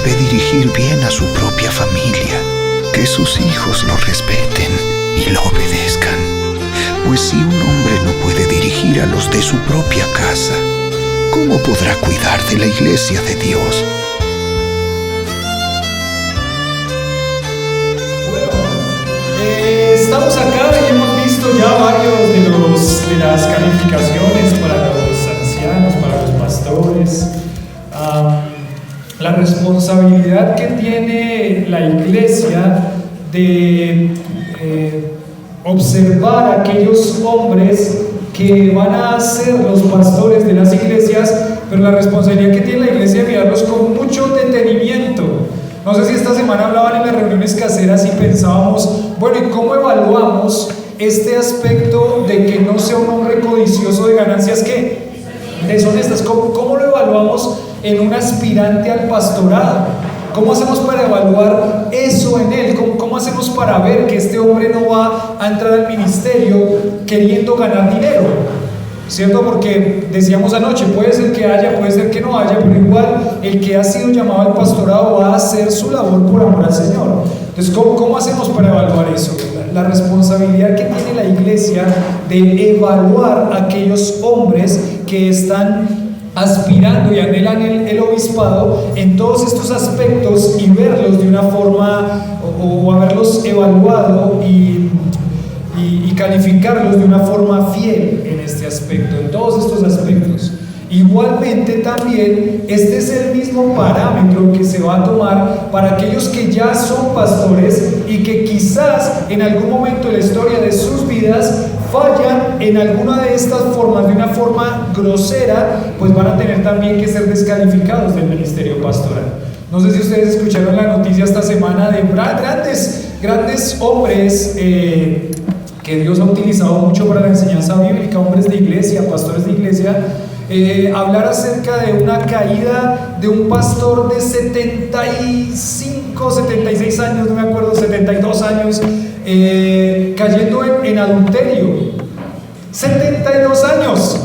debe dirigir bien a su propia familia, que sus hijos lo respeten y lo obedezcan. Pues si un hombre no puede dirigir a los de su propia casa, ¿cómo podrá cuidar de la iglesia de Dios? Estamos acá y hemos visto ya varios de las calificaciones para los ancianos, para los pastores. La responsabilidad que tiene la iglesia de observar a aquellos hombres que van a ser los pastores de las iglesias, pero la responsabilidad que tiene la iglesia de mirarlos con mucho detenimiento. No sé si esta semana hablaban en las reuniones caseras y pensábamos, bueno, ¿y cómo evaluamos este aspecto de que no sea un hombre codicioso de ganancias que deshonestas? ¿Cómo lo evaluamos en un aspirante al pastorado? ¿Cómo hacemos para evaluar eso en él? ¿Cómo hacemos para ver que este hombre no va a entrar al ministerio queriendo ganar dinero? ¿Cierto? Porque decíamos anoche, puede ser que haya, puede ser que no haya, pero igual el que ha sido llamado al pastorado va a hacer su labor por amor al Señor. Entonces, ¿cómo hacemos para evaluar eso? La responsabilidad que tiene la iglesia de evaluar a aquellos hombres que están aspirando y anhelan el obispado en todos estos aspectos y verlos de una forma o haberlos evaluado y calificarlos de una forma fiel en este aspecto, en todos estos aspectos. Igualmente también este es el mismo parámetro que se va a tomar para aquellos que ya son pastores y que quizás en algún momento de la historia de sus vidas fallan en alguna de estas formas, de una forma grosera, pues van a tener también que ser descalificados del ministerio pastoral. No sé si ustedes escucharon la noticia esta semana de grandes hombres que Dios ha utilizado mucho para la enseñanza bíblica, hombres de iglesia, pastores de iglesia, hablar acerca de una caída de un pastor de 75, 76 años, no me acuerdo, 72 años, cayendo en adulterio. 72 años.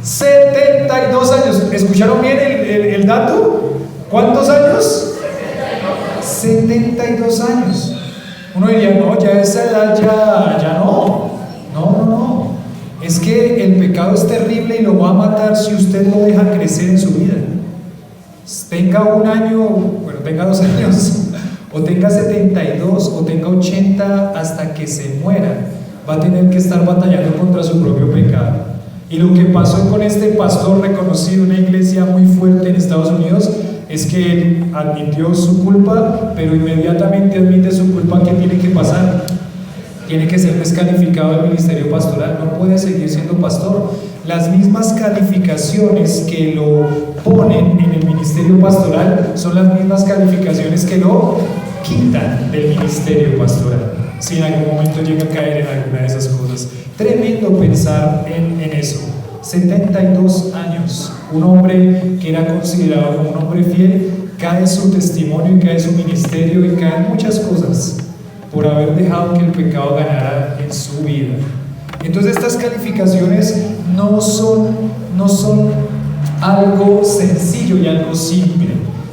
72 años. ¿Escucharon bien el dato? ¿Cuántos años? 72 años. Uno diría, no, ya a esa edad ya no. No. Es que el pecado es terrible y lo va a matar si usted lo deja crecer en su vida. Tenga un año, bueno, tenga 2 años, o tenga 72, o tenga 80, hasta que se muera, va a tener que estar batallando contra su propio pecado. Y lo que pasó con este pastor reconocido en una iglesia muy fuerte en Estados Unidos es que él admitió su culpa, pero inmediatamente admite su culpa. ¿Qué tiene que pasar? Tiene que ser descalificado del ministerio pastoral, no puede seguir siendo pastor. Las mismas calificaciones que lo ponen en el ministerio pastoral son las mismas calificaciones que lo quitan del ministerio pastoral, si en algún momento llega a caer en alguna de esas cosas. Tremendo pensar en eso. 72 años, un hombre que era considerado como un hombre fiel, cae su testimonio y cae su ministerio y caen muchas cosas por haber dejado que el pecado ganara en su vida. Entonces estas calificaciones no son algo sencillo y algo simple,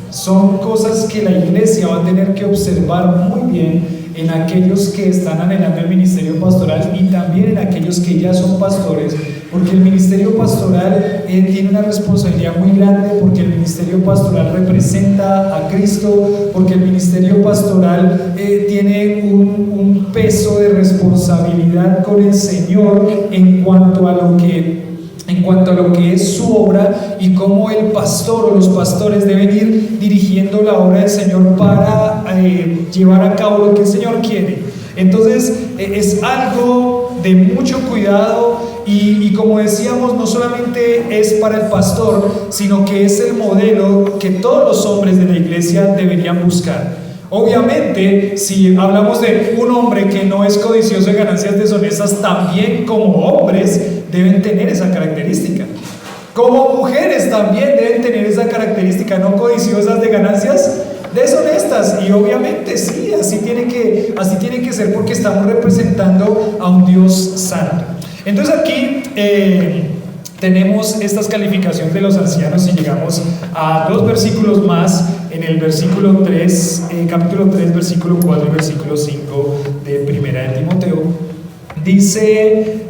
son cosas que la iglesia va a tener que observar muy bien en aquellos que están anhelando el ministerio pastoral y también en aquellos que ya son pastores, porque el ministerio pastoral tiene una responsabilidad muy grande, porque el ministerio pastoral representa a Cristo, porque el ministerio pastoral tiene un peso de responsabilidad con el Señor en cuanto a lo que es su obra y cómo el pastor o los pastores deben ir dirigiendo la obra del Señor para llevar a cabo lo que el Señor quiere. Entonces es algo de mucho cuidado y como decíamos, no solamente es para el pastor, sino que es el modelo que todos los hombres de la iglesia deberían buscar. Obviamente, si hablamos de un hombre que no es codicioso de ganancias deshonestas, también como hombres deben tener esa característica. Como mujeres también deben tener esa característica, no codiciosas de ganancias deshonestas. Y obviamente sí, así tiene que ser, porque estamos representando a un Dios santo. Entonces aquí tenemos estas calificaciones de los ancianos y llegamos a 2 versículos más en el versículo 3, capítulo 3, versículo 4 y versículo 5 de Primera de Timoteo. Dice,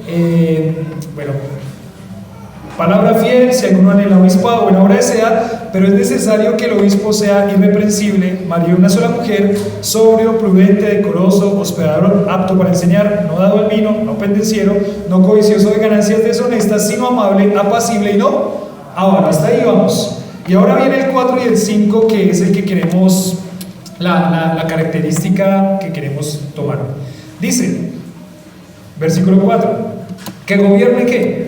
palabra fiel, si alguno anhela obispado, buena obra desea, pero es necesario que el obispo sea irreprensible, marido de una sola mujer, sobrio, prudente, decoroso, hospedador, apto para enseñar, no dado al vino, no pendenciero, no codicioso de ganancias deshonestas, sino amable, apacible y no avaro. Hasta ahí vamos. Y ahora viene el 4 y el 5, que es el que queremos, la característica que queremos tomar. Dice, versículo 4, que gobierne ¿qué?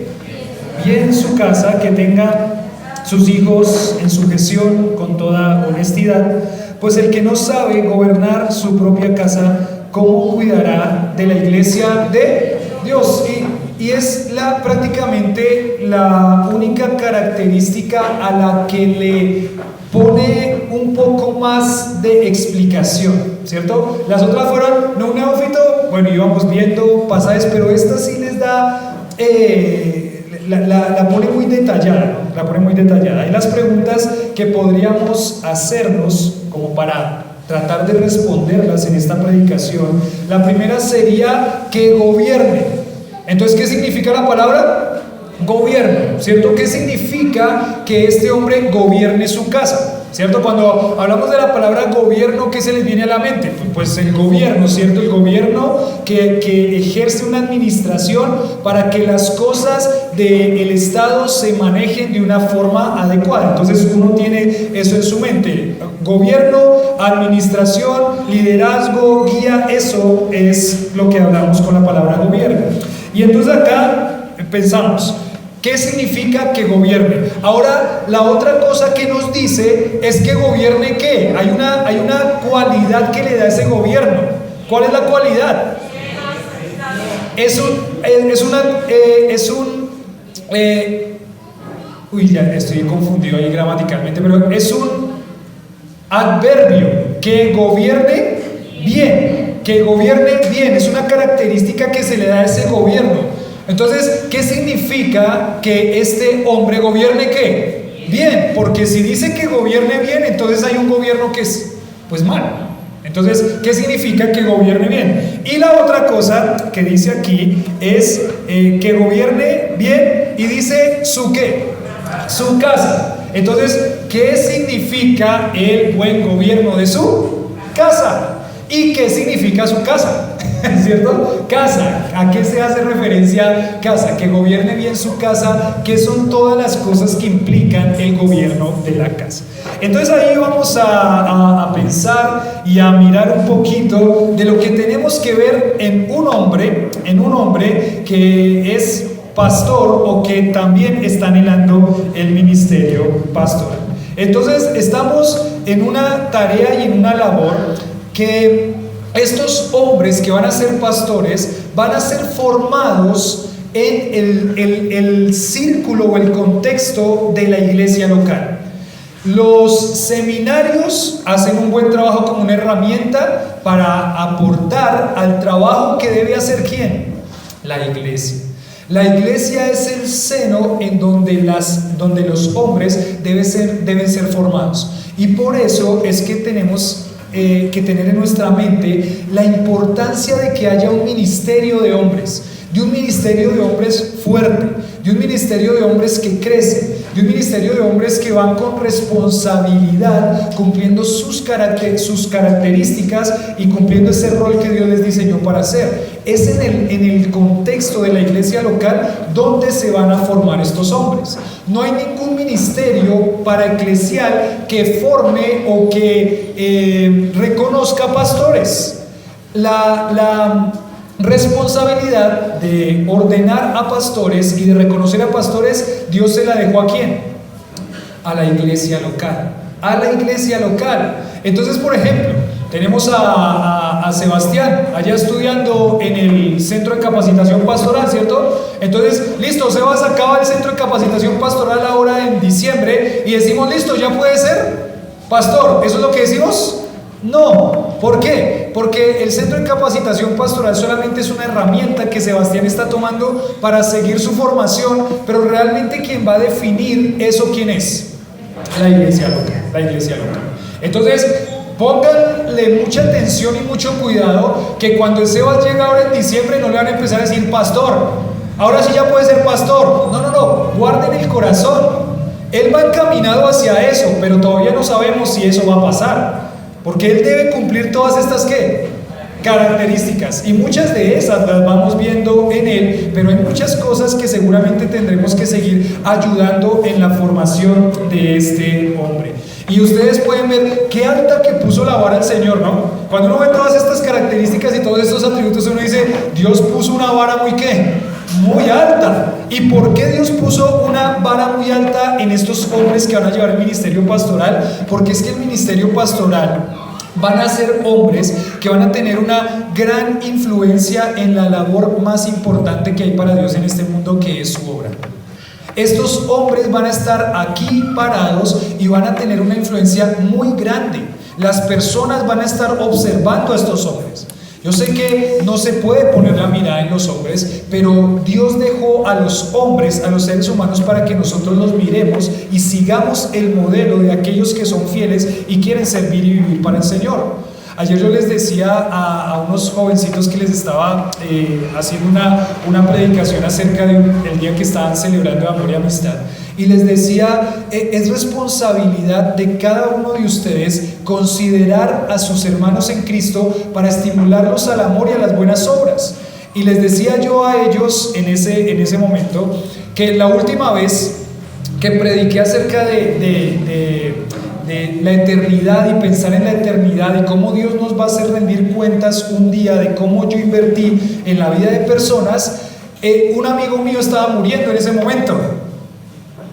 Bien su casa, que tenga sus hijos en sujeción con toda honestidad, pues el que no sabe gobernar su propia casa, ¿cómo cuidará de la iglesia de Dios? Y es prácticamente la única característica a la que le pone un poco más de explicación, ¿cierto? Las otras fueron, no un neófito, bueno, íbamos viendo pasajes, pero esta sí les da... La pone muy detallada, ¿no? La pone muy detallada. Hay las preguntas que podríamos hacernos como para tratar de responderlas en esta predicación. La primera sería que gobierne. Entonces, ¿qué significa la palabra? Gobierno, ¿cierto? ¿Qué significa que este hombre gobierne su casa? ¿Cierto? Cuando hablamos de la palabra gobierno, ¿qué se les viene a la mente? Pues el gobierno, ¿cierto? El gobierno que ejerce una administración para que las cosas del Estado se manejen de una forma adecuada. Entonces uno tiene eso en su mente. Gobierno, administración, liderazgo, guía, eso es lo que hablamos con la palabra gobierno. Y entonces acá pensamos, ¿qué significa que gobierne? Ahora, la otra cosa que nos dice es que gobierne ¿qué? Hay una cualidad que le da ese gobierno. ¿Cuál es la cualidad? Ya estoy confundido ahí gramaticalmente, pero es un adverbio, que gobierne bien, es una característica que se le da a ese gobierno. Entonces, ¿qué significa que este hombre gobierne qué? Bien, porque si dice que gobierne bien, entonces hay un gobierno que es, pues, malo. Entonces, ¿qué significa que gobierne bien? Y la otra cosa que dice aquí es que gobierne bien y dice su qué, su casa. Entonces, ¿qué significa el buen gobierno de su casa? ¿Y qué significa su casa? ¿Cierto? Casa, ¿a qué se hace referencia casa? Que gobierne bien su casa, que son todas las cosas que implican el gobierno de la casa. Entonces ahí vamos a pensar y a mirar un poquito de lo que tenemos que ver en un hombre que es pastor o que también está anhelando el ministerio pastoral. Entonces estamos en una tarea y en una labor que estos hombres que van a ser pastores van a ser formados en el círculo o el contexto de la iglesia local. Los seminarios hacen un buen trabajo como una herramienta para aportar al trabajo que debe hacer ¿quién? La iglesia. La iglesia es el seno en donde los hombres deben ser formados. Y por eso es que tenemos que tener en nuestra mente la importancia de que haya un ministerio de hombres, de un ministerio de hombres fuerte, de un ministerio de hombres que crece, de un ministerio de hombres que van con responsabilidad, cumpliendo sus características y cumpliendo ese rol que Dios les diseñó para hacer. Es en el contexto de la iglesia local donde se van a formar estos hombres. No hay ningún ministerio paraeclesial que forme o que reconozca pastores. La responsabilidad de ordenar a pastores y de reconocer a pastores, Dios se la dejó ¿a quién? A la iglesia local. A la iglesia local. Entonces, por ejemplo, tenemos a Sebastián allá estudiando en el centro de capacitación pastoral, ¿cierto? Entonces, listo, Sebas acaba el centro de capacitación pastoral ahora en diciembre y decimos, listo, ya puede ser pastor. ¿Eso es lo que decimos? No. ¿Por qué? qué? Porque el Centro de Capacitación Pastoral solamente es una herramienta que Sebastián está tomando para seguir su formación, pero realmente quien va a definir eso, ¿quién es? La iglesia local, la iglesia local. Entonces, pónganle mucha atención y mucho cuidado, que cuando el Sebas llega ahora en diciembre no le van a empezar a decir pastor, ahora sí ya puede ser pastor. No, no, no, guarden el corazón. Él va encaminado hacia eso, pero todavía no sabemos si eso va a pasar, porque él debe cumplir todas estas ¿qué? Características, y muchas de esas las vamos viendo en él, pero hay muchas cosas que seguramente tendremos que seguir ayudando en la formación de este hombre. Y ustedes pueden ver qué alta que puso la vara el Señor, ¿no? Cuando uno ve todas estas características y todos estos atributos, uno dice, Dios puso una vara muy ¿qué? Muy alta. ¿Y por qué Dios puso una vara muy alta en estos hombres que van a llevar el ministerio pastoral? Porque es que el ministerio pastoral van a ser hombres que van a tener una gran influencia en la labor más importante que hay para Dios en este mundo, que es su obra. Estos hombres van a estar aquí parados y van a tener una influencia muy grande. Las personas van a estar observando a estos hombres. Yo sé que no se puede poner la mirada en los hombres, pero Dios dejó a los hombres, a los seres humanos, para que nosotros los miremos y sigamos el modelo de aquellos que son fieles y quieren servir y vivir para el Señor. Ayer yo les decía a unos jovencitos que les estaba haciendo una predicación acerca del día que estaban celebrando Amor y Amistad, y les decía, es responsabilidad de cada uno de ustedes considerar a sus hermanos en Cristo para estimularlos al amor y a las buenas obras. Y les decía yo a ellos en ese momento que la última vez que prediqué acerca de la eternidad y pensar en la eternidad y cómo Dios nos va a hacer rendir cuentas un día de cómo yo invertí en la vida de personas, un amigo mío estaba muriendo en ese momento.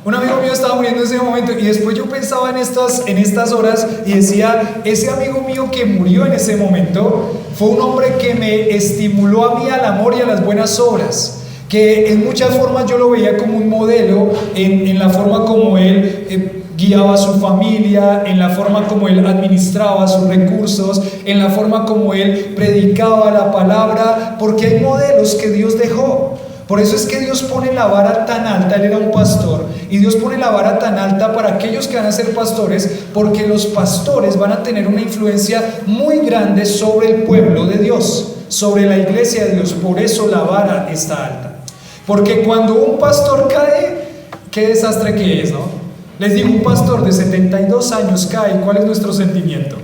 Un amigo mío estaba muriendo en ese momento, y después yo pensaba en estas horas y decía, ese amigo mío que murió en ese momento fue un hombre que me estimuló a mí al amor y a las buenas obras, que en muchas formas yo lo veía como un modelo en la forma como él guiaba a su familia, en la forma como él administraba sus recursos, en la forma como él predicaba la palabra, porque hay modelos que Dios dejó. Por eso es que Dios pone la vara tan alta. Él era un pastor, y Dios pone la vara tan alta para aquellos que van a ser pastores, porque los pastores van a tener una influencia muy grande sobre el pueblo de Dios, sobre la iglesia de Dios. Por eso la vara está alta, porque cuando un pastor cae, qué desastre que es, ¿no? Les digo, un pastor de 72 años cae, ¿cuál es nuestro sentimiento?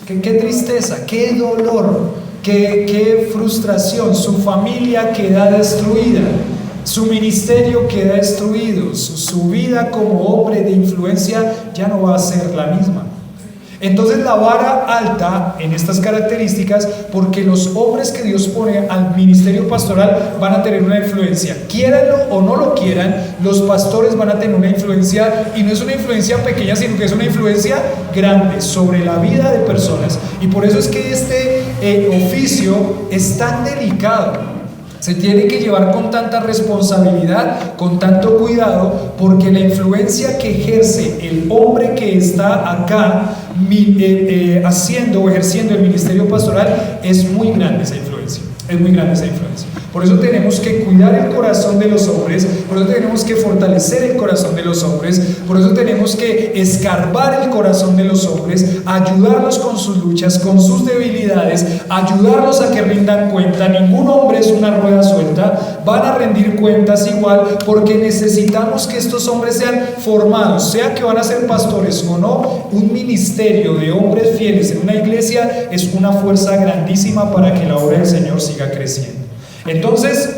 Qué tristeza, qué dolor, qué frustración. Su familia queda destruida, su ministerio queda destruido, su vida como hombre de influencia ya no va a ser la misma. Entonces la vara alta en estas características, porque los hombres que Dios pone al ministerio pastoral van a tener una influencia, quieranlo o no lo quieran. Los pastores van a tener una influencia, y no es una influencia pequeña, sino que es una influencia grande sobre la vida de personas. Y por eso es que este oficio es tan delicado. Se tiene que llevar con tanta responsabilidad, con tanto cuidado, porque la influencia que ejerce el hombre que está acá haciendo o ejerciendo el ministerio pastoral es muy grande. Esa influencia es muy grande, esa influencia. Por eso tenemos que cuidar el corazón de los hombres, por eso tenemos que fortalecer el corazón de los hombres, por eso tenemos que escarbar el corazón de los hombres, ayudarlos con sus luchas, con sus debilidades, ayudarlos a que rindan cuenta. Ningún hombre es una rueda suelta, van a rendir cuentas igual, porque necesitamos que estos hombres sean formados, sea que van a ser pastores o no. Un ministerio de hombres fieles en una iglesia es una fuerza grandísima para que la obra del Señor siga creciendo. Entonces,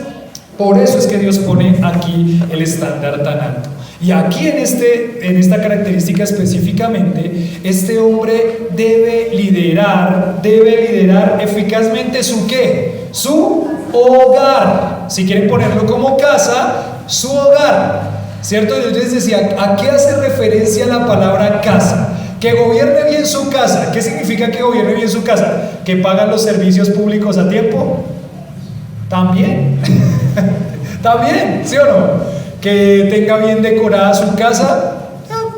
por eso es que Dios pone aquí el estándar tan alto. Y aquí en esta característica específicamente, este hombre debe liderar eficazmente su ¿qué? Su hogar. Si quieren ponerlo como casa, su hogar, ¿cierto? Yo les decía, ¿a qué hace referencia la palabra casa? Que gobierne bien su casa. ¿Qué significa que gobierne bien su casa? ¿Que pagan los servicios públicos a tiempo? También, también, ¿sí o no? Que tenga bien decorada su casa,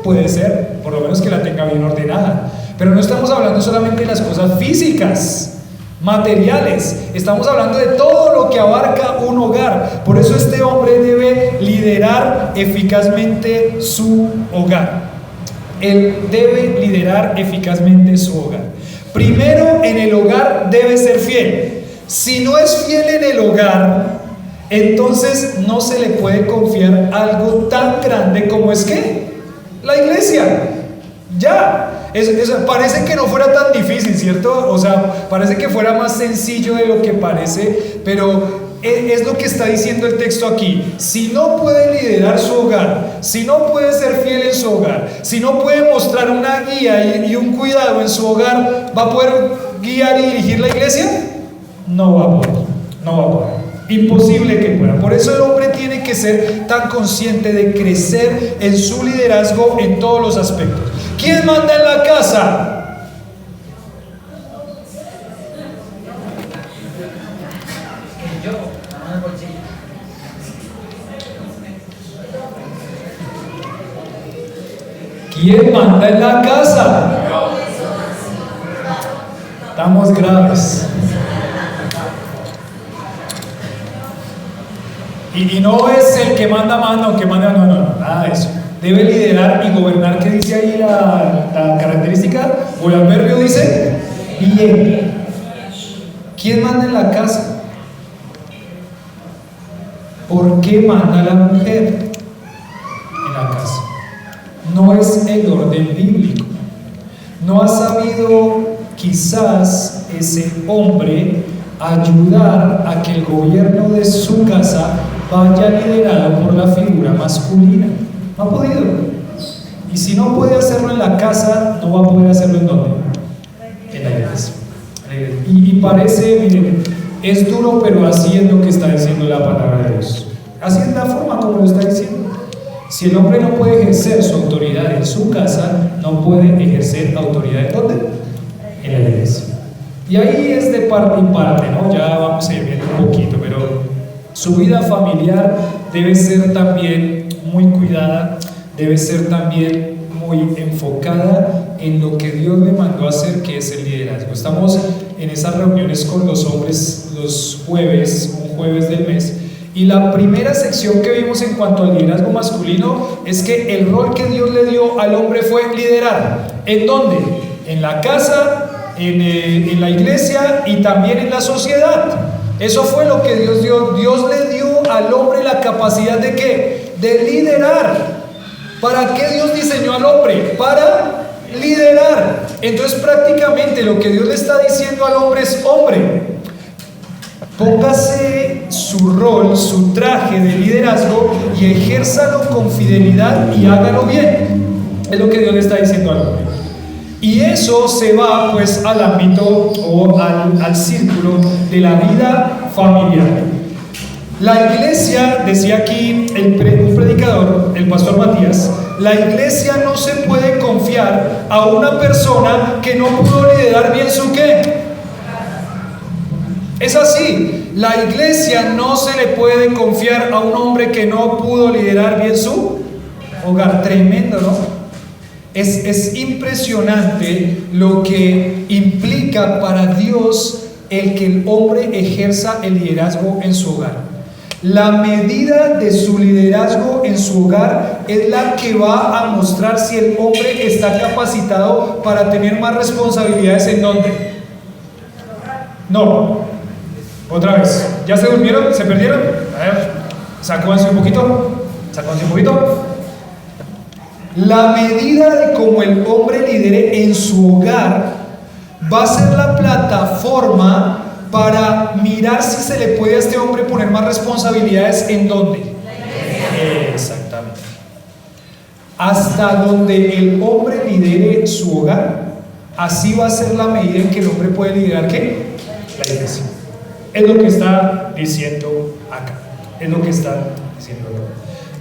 puede ser, por lo menos que la tenga bien ordenada. Pero no estamos hablando solamente de las cosas físicas, materiales, estamos hablando de todo lo que abarca un hogar. Por eso este hombre debe liderar eficazmente su hogar. Él debe liderar eficazmente su hogar. Primero, en el hogar debe ser fiel. Si no es fiel en el hogar, entonces no se le puede confiar algo tan grande como es que la iglesia. Ya. Parece que no fuera tan difícil, ¿cierto? O sea, parece que fuera más sencillo de lo que parece, pero es lo que está diciendo el texto aquí. Si no puede liderar su hogar, si no puede ser fiel en su hogar, si no puede mostrar una guía y un cuidado en su hogar, ¿va a poder guiar y dirigir la iglesia? No va a poder, no va a poder. Imposible que pueda. Por eso el hombre tiene que ser tan consciente de crecer en su liderazgo en todos los aspectos. ¿Quién manda en la casa? ¿Quién manda en la casa? Estamos graves. Y no es el que manda, no, nada de eso. Debe liderar y gobernar. ¿Qué dice ahí la característica? O el adverbio dice bien. ¿Quién manda en la casa? ¿Por qué manda la mujer en la casa? No es el orden bíblico. No ha sabido quizás ese hombre ayudar a que el gobierno de su casa vaya liderado por la figura masculina. No ha podido. Y si no puede hacerlo en la casa, no va a poder hacerlo en ¿dónde? En la iglesia. Y parece, miren, es duro, pero así es lo que está diciendo la palabra de Dios. Así es la forma como lo está diciendo. Si el hombre no puede ejercer su autoridad en su casa, no puede ejercer autoridad ¿en dónde? En la iglesia. Y ahí es de parte y parte, ¿no? Ya vamos a ir viendo un poquito, pero su vida familiar debe ser también muy cuidada, debe ser también muy enfocada en lo que Dios le mandó a hacer, que es el liderazgo. Estamos en esas reuniones con los hombres los jueves, un jueves del mes, y la primera sección que vimos en cuanto al liderazgo masculino es que el rol que Dios le dio al hombre fue liderar. ¿En dónde? En la casa, en la iglesia y también en la sociedad. Eso fue lo que Dios dio. Dios le dio al hombre la capacidad de ¿qué? De liderar. ¿Para qué Dios diseñó al hombre? Para liderar. Entonces prácticamente lo que Dios le está diciendo al hombre es: hombre, póngase su rol, su traje de liderazgo y ejérzalo con fidelidad y hágalo bien. Es lo que Dios le está diciendo al hombre. Y eso se va pues al ámbito o al círculo de la vida familiar. La iglesia, decía aquí un predicador, el pastor Matías, la iglesia no se puede confiar a una persona que no pudo liderar bien su ¿qué? Es así, la iglesia no se le puede confiar a un hombre que no pudo liderar bien su hogar. Tremendo, ¿no? Es impresionante lo que implica para Dios el que el hombre ejerza el liderazgo en su hogar. La medida de su liderazgo en su hogar es la que va a mostrar si el hombre está capacitado para tener más responsabilidades. ¿En dónde? No. Otra vez. ¿Ya se durmieron? ¿Se perdieron? A ver, sacúdanse un poquito. Sacúdanse un poquito. La medida de cómo el hombre lidere en su hogar va a ser la plataforma para mirar si se le puede a este hombre poner más responsabilidades. ¿En dónde? Exactamente. Hasta donde el hombre lidere su hogar, así va a ser la medida en que el hombre puede liderar ¿qué? La iglesia. Es lo que está diciendo acá. Es lo que está diciendo acá.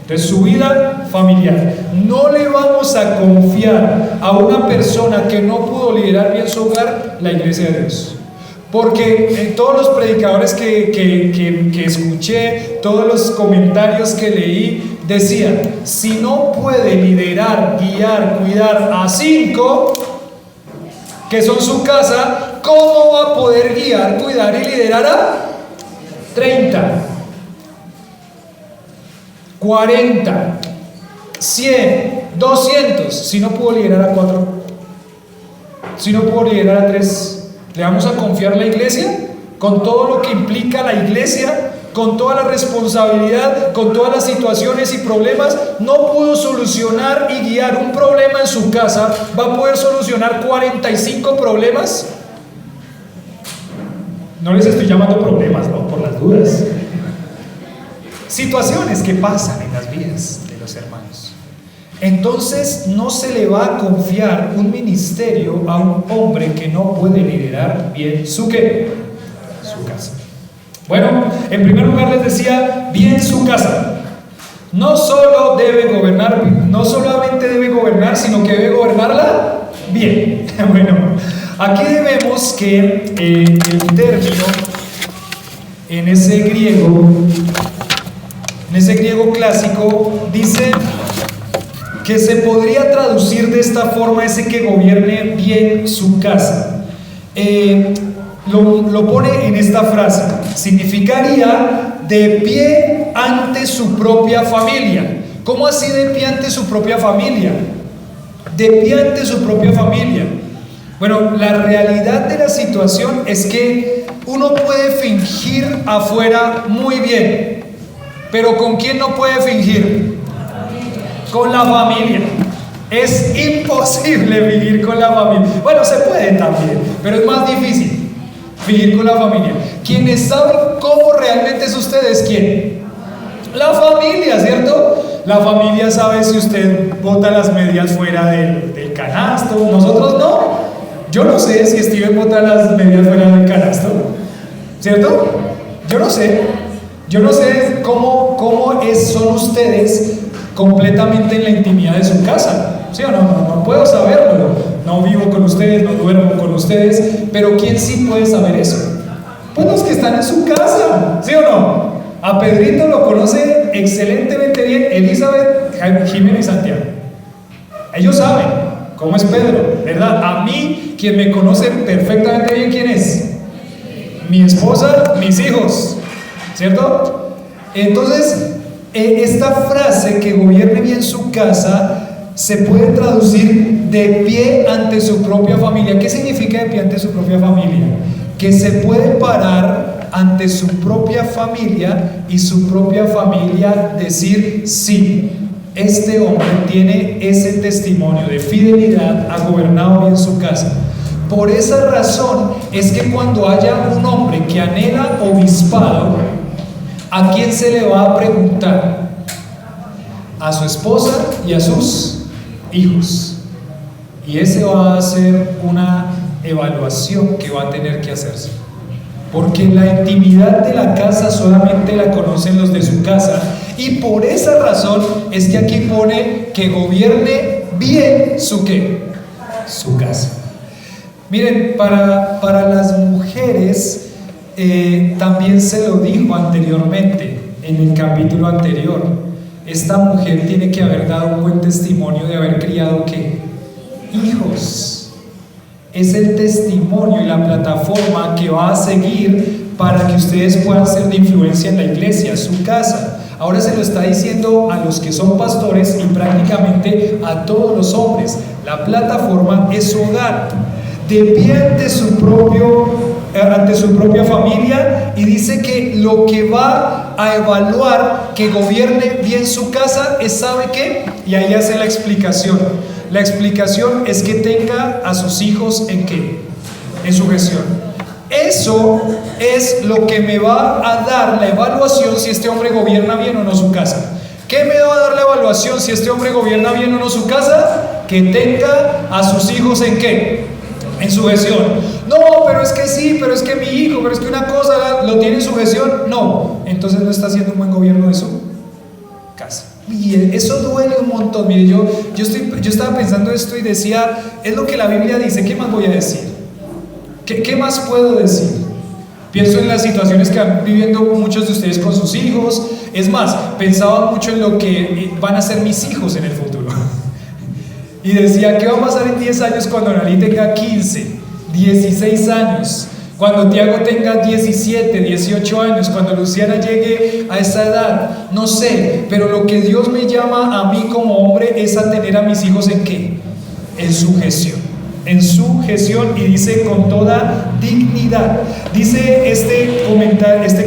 Entonces, su vida familiar. No le vamos a confiar a una persona que no pudo liderar bien su hogar la iglesia de Dios. Porque en todos los predicadores que escuché, todos los comentarios que leí, decían: si no puede liderar, guiar, cuidar a 5, que son su casa, ¿cómo va a poder guiar, cuidar y liderar a 30, 40, 100, 200? Si no pudo liderar a 4, si no pudo liderar a 3, ¿le vamos a confiar la iglesia? Con todo lo que implica la iglesia, con toda la responsabilidad, con todas las situaciones y problemas. No pudo solucionar y guiar un problema en su casa, ¿va a poder solucionar 45 problemas? No les estoy llamando problemas, ¿no? Por las dudas. Situaciones que pasan en las vidas de los hermanos. Entonces no se le va a confiar un ministerio a un hombre que no puede liderar bien su ¿qué? Su casa. Bueno, en primer lugar les decía, bien su casa. No solo debe gobernar, no solamente debe gobernar, sino que debe gobernarla bien. Bueno, aquí vemos que el término en ese griego clásico dice que se podría traducir de esta forma, ese que gobierne bien su casa. Lo pone en esta frase, significaría de pie ante su propia familia. ¿Cómo así de pie ante su propia familia? De pie ante su propia familia. Bueno, la realidad de la situación es que uno puede fingir afuera muy bien, pero ¿con quién no puede fingir? Con la familia. Es imposible fingir con la familia. Bueno, se puede también, pero es más difícil fingir con la familia. Quienes saben cómo realmente es usted es ¿quién? La familia, ¿cierto? La familia sabe si usted bota las medias fuera del canasto. Nosotros no. Yo no sé si Steven bota las medias fuera del canasto, ¿cierto? Yo no sé. Yo no sé cómo son ustedes completamente en la intimidad de su casa. ¿Sí o no? No puedo saberlo. No vivo con ustedes, no duermo con ustedes. Pero ¿quién sí puede saber eso? Pues los que están en su casa. ¿Sí o no? A Pedrito lo conoce excelentemente bien Elizabeth, Jiménez y Santiago. Ellos saben cómo es Pedro, ¿verdad? A mí, quien me conoce perfectamente bien, ¿quién es? Mi esposa, mis hijos, ¿cierto? Entonces, esta frase, que gobierne bien su casa, se puede traducir de pie ante su propia familia. ¿Qué significa de pie ante su propia familia? Que se puede parar ante su propia familia y su propia familia decir: sí, este hombre tiene ese testimonio de fidelidad, ha gobernado bien su casa. Por esa razón es que cuando haya un hombre que anhela obispado, ¿a quién se le va a preguntar? A su esposa y a sus hijos. Y ese va a ser una evaluación que va a tener que hacerse. Porque la intimidad de la casa solamente la conocen los de su casa. Y por esa razón es que aquí pone que gobierne bien su ¿qué? Su casa. Miren, para las mujeres también se lo dijo anteriormente, en el capítulo anterior. Esta mujer tiene que haber dado un buen testimonio de haber criado ¿qué? Hijos. Es el testimonio y la plataforma que va a seguir para que ustedes puedan ser de influencia en la iglesia, su casa. Ahora se lo está diciendo a los que son pastores y prácticamente a todos los hombres. La plataforma es su hogar. De pie ante su propia familia, y dice que lo que va a evaluar que gobierne bien su casa es, ¿sabe qué? Y ahí hace la explicación. La explicación es que tenga a sus hijos ¿en qué? En sujeción. Eso es lo que me va a dar la evaluación si este hombre gobierna bien o no su casa. ¿Qué me va a dar la evaluación si este hombre gobierna bien o no su casa? Que tenga a sus hijos ¿en qué? En sujeción. No, pero es que sí, pero es que mi hijo, pero es que una cosa lo tiene en sujeción. No, entonces no está haciendo un buen gobierno de su casa. Y eso duele un montón. Mire, yo estaba pensando esto y decía, es lo que la Biblia dice. ¿Qué más voy a decir? ¿Qué más puedo decir? Pienso en las situaciones que van viviendo muchos de ustedes con sus hijos. Es más, pensaba mucho en lo que van a ser mis hijos en el futuro. Y decía, ¿qué va a pasar en 10 años cuando Nali tenga 15? 16 años, cuando Tiago tenga 17, 18 años, cuando Luciana llegue a esa edad, no sé, pero lo que Dios me llama a mí como hombre es a tener a mis hijos ¿en qué? En sujeción. En sujeción, y dice con toda dignidad. Dice este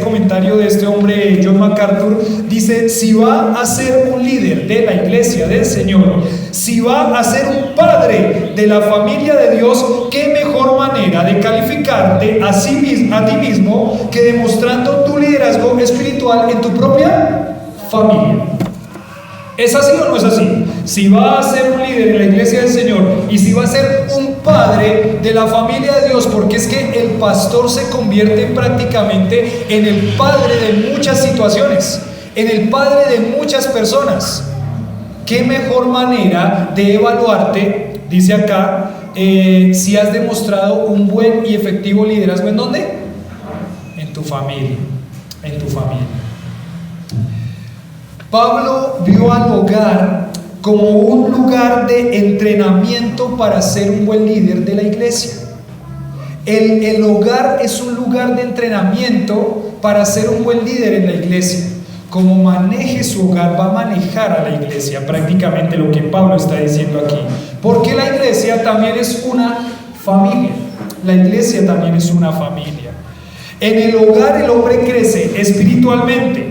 comentario de este hombre John MacArthur, dice: si va a ser un líder de la iglesia del Señor, si va a ser un padre de la familia de Dios, qué mejor manera de calificarte a ti mismo que demostrando tu liderazgo espiritual en tu propia familia. ¿Es así o no es así? Si va a ser un líder en la iglesia del Señor y si va a ser un padre de la familia de Dios, porque es que el pastor se convierte prácticamente en el padre de muchas situaciones, en el padre de muchas personas. ¿Qué mejor manera de evaluarte, dice acá, si has demostrado un buen y efectivo liderazgo? ¿En dónde? En tu familia, en tu familia. Pablo vio al hogar como un lugar de entrenamiento para ser un buen líder de la iglesia. El hogar es un lugar de entrenamiento para ser un buen líder en la iglesia. Como maneje su hogar, va a manejar a la iglesia, prácticamente lo que Pablo está diciendo aquí. Porque la iglesia también es una familia. La iglesia también es una familia. En el hogar el hombre crece espiritualmente,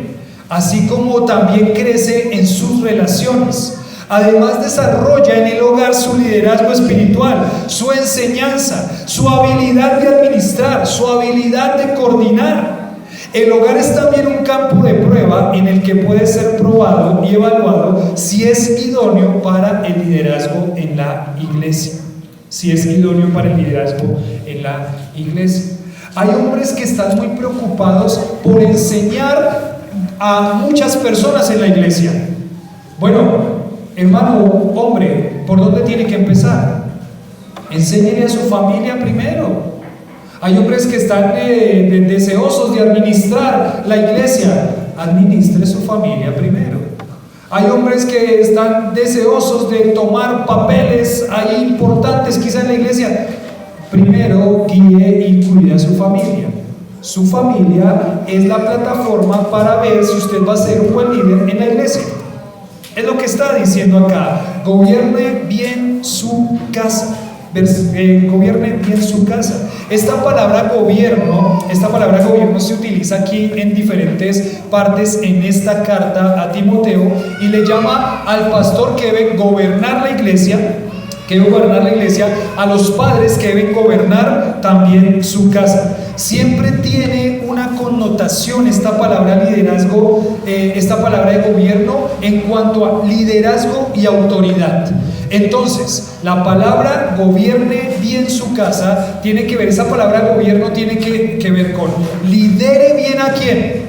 así como también crece en sus relaciones. Además desarrolla en el hogar su liderazgo espiritual, su enseñanza, su habilidad de administrar, su habilidad de coordinar. El hogar es también un campo de prueba en el que puede ser probado y evaluado si es idóneo para el liderazgo en la iglesia. Si es idóneo para el liderazgo en la iglesia. Hay hombres que están muy preocupados por enseñar a muchas personas en la iglesia. Bueno, hermano, hombre, ¿por dónde tiene que empezar? Enséñele a su familia primero. Hay hombres que están deseosos de administrar la iglesia. Administre su familia primero. Hay hombres que están deseosos de tomar papeles ahí importantes quizá en la iglesia. Primero guíe y cuide a su familia. Su familia es la plataforma para ver si usted va a ser un buen líder en la iglesia. Es lo que está diciendo acá. Gobierne bien su casa. Gobierne bien su casa. Esta palabra gobierno se utiliza aquí en diferentes partes en esta carta a Timoteo, y le llama al pastor que debe gobernar la iglesia, a los padres que deben gobernar también su casa. Siempre tiene una connotación esta palabra liderazgo, esta palabra de gobierno, en cuanto a liderazgo y autoridad. Entonces, la palabra gobierne bien su casa tiene que ver, esa palabra gobierno tiene que ver con lidere bien a quién,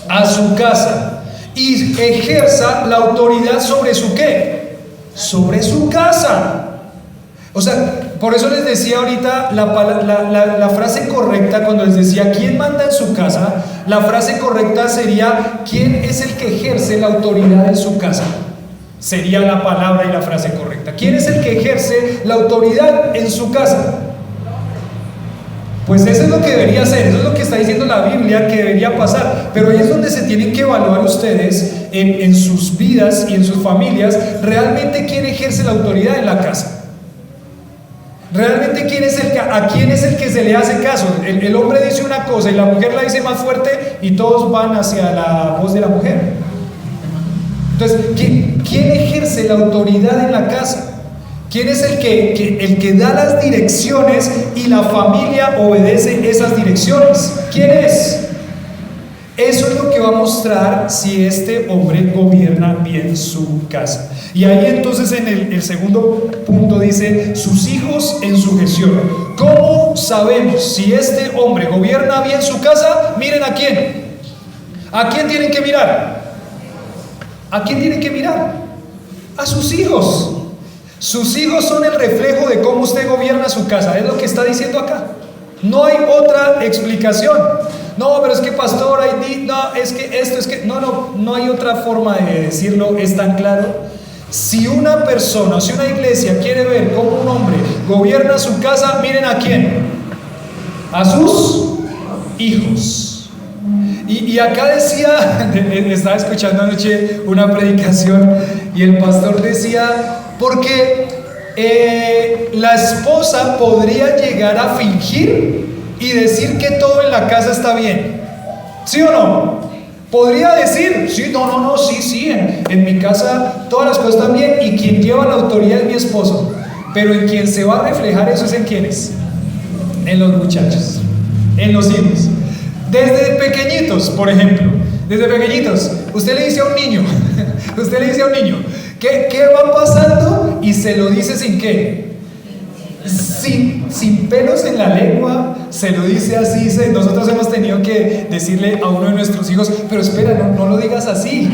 a su casa, y ejerza la autoridad sobre su ¿qué? Sobre su casa. O sea, por eso les decía ahorita la frase correcta, cuando les decía ¿quién manda en su casa? La frase correcta sería ¿quién es el que ejerce la autoridad en su casa? Sería la palabra y la frase correcta. ¿Quién es el que ejerce la autoridad en su casa? Pues eso es lo que debería ser, eso es lo que está diciendo la Biblia que debería pasar. Pero ahí es donde se tienen que evaluar ustedes en sus vidas y en sus familias, realmente quién ejerce la autoridad en la casa. Realmente a quién es el que se le hace caso. El hombre dice una cosa y la mujer la dice más fuerte y todos van hacia la voz de la mujer. Entonces, ¿quién ejerce la autoridad en la casa? ¿Quién es el que da las direcciones y la familia obedece esas direcciones? ¿Quién es? Eso es lo que va a mostrar si este hombre gobierna bien su casa. Y ahí entonces en el segundo punto dice, sus hijos en sujeción. ¿Cómo sabemos si este hombre gobierna bien su casa? Miren a quién. ¿A quién tienen que mirar? ¿A quién tienen que mirar? A sus hijos. Sus hijos son el reflejo de cómo usted gobierna su casa. Es lo que está diciendo acá. No hay otra explicación. No, pero es que pastor, no hay otra forma de decirlo, es tan claro. Si una persona, si una iglesia quiere ver cómo un hombre gobierna su casa, miren a quién, a sus hijos. Y acá decía, estaba escuchando anoche una predicación y el pastor decía, porque la esposa podría llegar a fingir y decir que todo en la casa está bien, ¿sí o no? Podría decir, sí, no, sí, en mi casa todas las cosas están bien y quien lleva la autoridad es mi esposo, pero en quien se va a reflejar eso es en quiénes, en los muchachos, en los hijos. Desde pequeñitos, por ejemplo, desde pequeñitos, usted le dice a un niño, ¿qué va pasando? Y se lo dice sin qué, sin pelos en la lengua, se lo dice así. Nosotros hemos tenido que decirle a uno de nuestros hijos, pero espera, no lo digas así,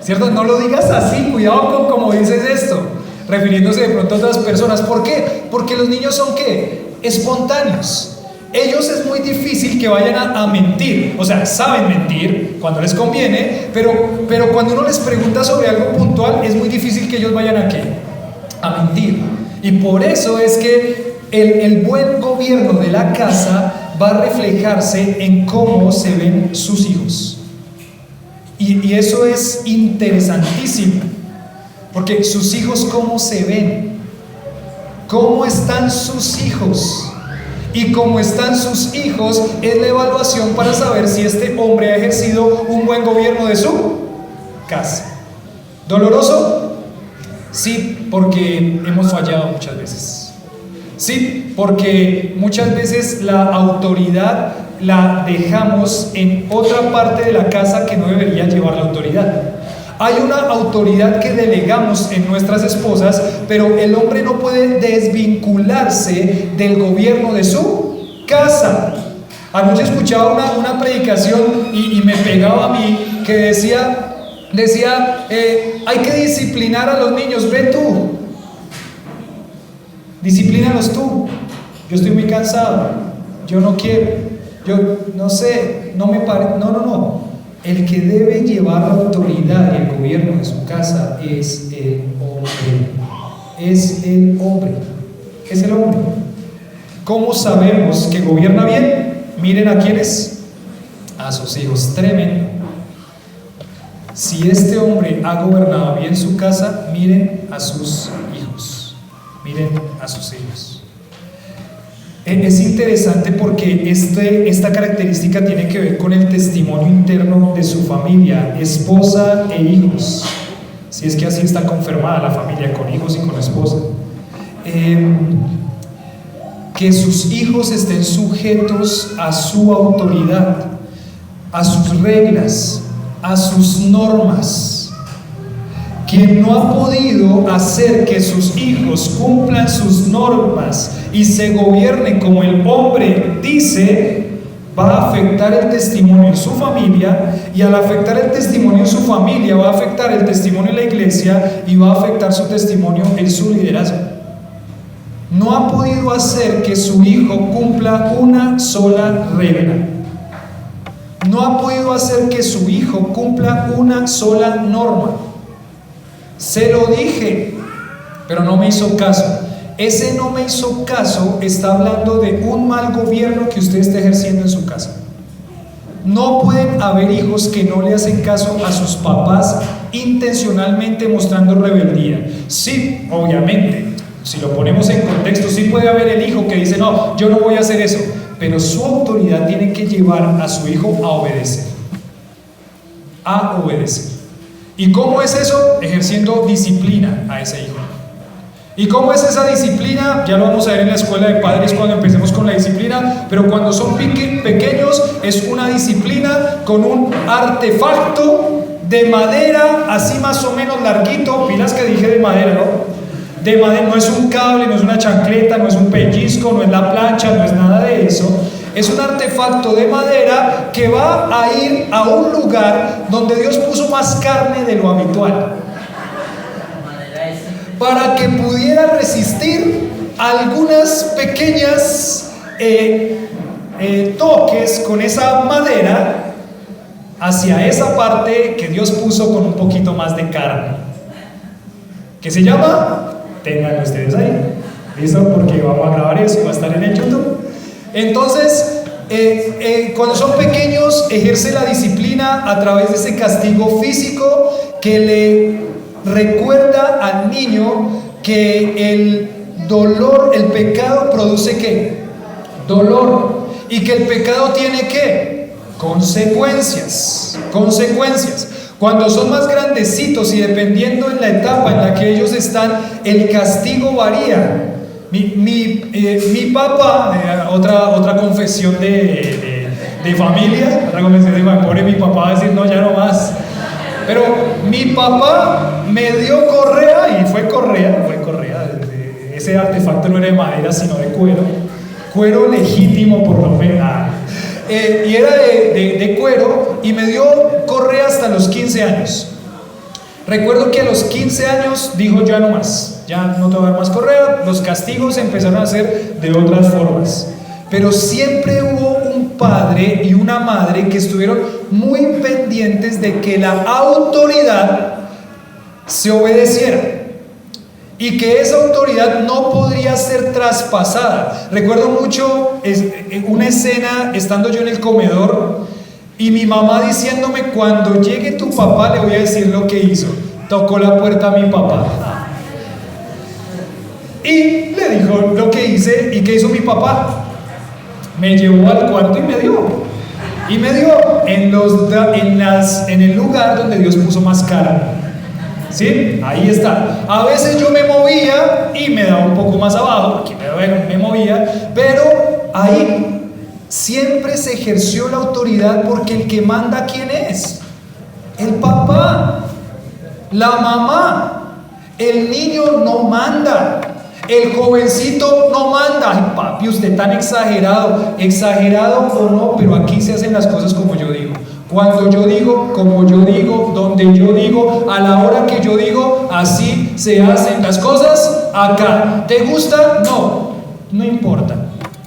¿cierto? No lo digas así, cuidado con cómo dices esto, refiriéndose de pronto a otras personas. ¿Por qué? Porque los niños son ¿qué? Espontáneos. Ellos es muy difícil que vayan a mentir, o sea, saben mentir cuando les conviene, pero cuando uno les pregunta sobre algo puntual, es muy difícil que ellos vayan a ¿qué? A mentir. Y por eso es que el buen gobierno de la casa va a reflejarse en cómo se ven sus hijos. Y eso es interesantísimo, porque sus hijos, ¿cómo se ven? ¿Cómo están sus hijos? Y como están sus hijos es la evaluación para saber si este hombre ha ejercido un buen gobierno de su casa. ¿Doloroso? Sí, porque hemos fallado muchas veces. Sí, porque muchas veces la autoridad la dejamos en otra parte de la casa que no debería llevar la autoridad. Hay una autoridad que delegamos en nuestras esposas, pero el hombre no puede desvincularse del gobierno de su casa. Anoche escuchaba una predicación y me pegaba a mí, que decía, hay que disciplinar a los niños. Ve tú, disciplínalos tú. Yo estoy muy cansado, yo no quiero, yo no sé, no me parece. No. El que debe llevar la autoridad y el gobierno de su casa es el hombre. Es el hombre. ¿Cómo sabemos que gobierna bien? Miren a quiénes, a sus hijos. Tremendo. Si este hombre ha gobernado bien su casa, miren a sus hijos. Es interesante porque esta característica tiene que ver con el testimonio interno de su familia, esposa e hijos, si es que así está confirmada la familia, con hijos y con esposa. Que sus hijos estén sujetos a su autoridad, a sus reglas, a sus normas. Quien no ha podido hacer que sus hijos cumplan sus normas y se gobiernen como el hombre dice, va a afectar el testimonio en su familia, y al afectar el testimonio en su familia va a afectar el testimonio en la iglesia y va a afectar su testimonio en su liderazgo. No ha podido hacer que su hijo cumpla una sola regla. No ha podido hacer que su hijo cumpla una sola norma. Se lo dije, pero no me hizo caso. Ese no me hizo caso está hablando de un mal gobierno que usted está ejerciendo en su casa. No pueden haber hijos que no le hacen caso a sus papás intencionalmente mostrando rebeldía. Sí, obviamente, si lo ponemos en contexto, sí puede haber el hijo que dice, no, yo no voy a hacer eso, pero su autoridad tiene que llevar a su hijo a obedecer. ¿Y cómo es eso? Ejerciendo disciplina a ese hijo. ¿Y cómo es esa disciplina? Ya lo vamos a ver en la escuela de padres cuando empecemos con la disciplina, pero cuando son pequeños es una disciplina con un artefacto de madera, así más o menos larguito, pilas que dije de madera, ¿no? De madera, no es un cable, no es una chancleta, no es un pellizco, no es la plancha, no es nada de eso. Es un artefacto de madera que va a ir a un lugar donde Dios puso más carne de lo habitual, para que pudiera resistir algunas pequeñas toques con esa madera hacia esa parte que Dios puso con un poquito más de carne. ¿Qué se llama? Ténganlo ustedes ahí. ¿Listo? Porque vamos a grabar eso y va a estar en el YouTube. Entonces, cuando son pequeños, ejerce la disciplina a través de ese castigo físico que le recuerda al niño que el dolor, el pecado produce ¿qué? Dolor. Y que el pecado tiene ¿qué? Consecuencias. Cuando son más grandecitos y dependiendo en la etapa en la que ellos están, el castigo varía. Mi papá, otra confesión de familia, pobre mi papá va a decir no, ya no más. Pero mi papá me dio correa, y fue correa, ese artefacto no era de madera sino de cuero legítimo por lo menos. Y era de cuero, y me dio correa hasta los 15 años. Recuerdo que a los 15 años dijo ya no más, ya no te voy a dar más correa. Los castigos empezaron a ser de otras formas, pero siempre hubo un padre y una madre que estuvieron muy pendientes de que la autoridad se obedeciera y que esa autoridad no podría ser traspasada. Recuerdo mucho una escena estando yo en el comedor y mi mamá diciéndome: cuando llegue tu papá le voy a decir lo que hizo. Tocó la puerta a mi papá y le dijo lo que hice. ¿Y qué hizo mi papá? Me llevó al cuarto y me dio en el lugar donde Dios puso más cara. ¿Sí? Ahí está. A veces yo me movía y me daba un poco más abajo, aquí me movía, pero ahí siempre se ejerció la autoridad, porque el que manda, ¿quién es? El papá, la mamá. El niño no manda, el jovencito no manda. Ay, papi, usted tan exagerado o no, pero aquí se hacen las cosas como yo digo. Cuando yo digo, como yo digo, donde yo digo, a la hora que yo digo, así se hacen las cosas acá. ¿Te gusta? No importa,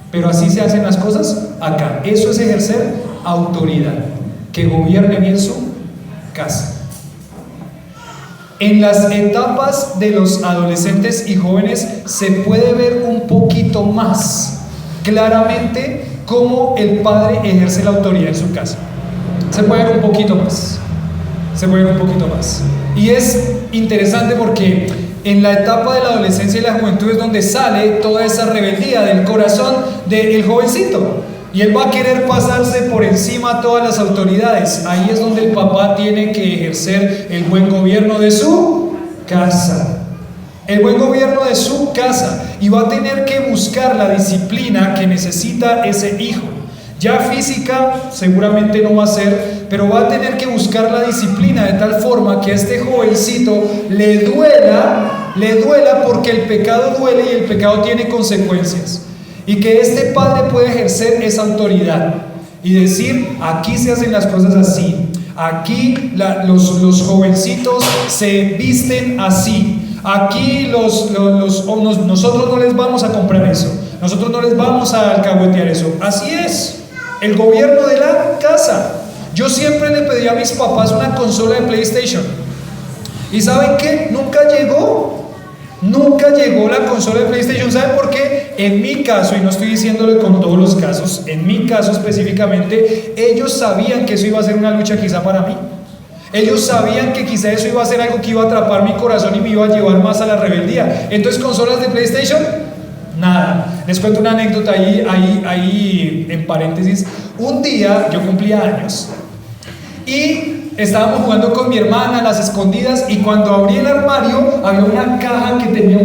pero así se hacen las cosas acá. Eso es ejercer autoridad, que gobierne bien su casa. En las etapas de los adolescentes y jóvenes se puede ver un poquito más claramente cómo el padre ejerce la autoridad en su casa. Se puede ver un poquito más. Y es interesante porque en la etapa de la adolescencia y la juventud es donde sale toda esa rebeldía del corazón del jovencito. Y él va a querer pasarse por encima a todas las autoridades. Ahí es donde el papá tiene que ejercer el buen gobierno de su casa. Y va a tener que buscar la disciplina que necesita ese hijo. Ya física seguramente no va a ser, pero va a tener que buscar la disciplina de tal forma que a este jovencito le duela porque el pecado duele y el pecado tiene consecuencias. Y que este padre puede ejercer esa autoridad y decir: aquí se hacen las cosas así, aquí los jovencitos se visten así, aquí nosotros no les vamos a comprar eso, nosotros no les vamos a alcahuetear eso. Así es el gobierno de la casa. Yo siempre le pedí a mis papás una consola de PlayStation, y ¿saben qué? Nunca llegó la consola de PlayStation. ¿Saben por qué? En mi caso, y no estoy diciéndole con todos los casos, en mi caso específicamente, ellos sabían que eso iba a ser una lucha quizá para mí. Ellos sabían que quizá eso iba a ser algo que iba a atrapar mi corazón y me iba a llevar más a la rebeldía. Entonces, consolas de PlayStation, nada. Les cuento una anécdota ahí en paréntesis. Un día yo cumplía años y estábamos jugando con mi hermana a las escondidas, y cuando abrí el armario había una caja que tenía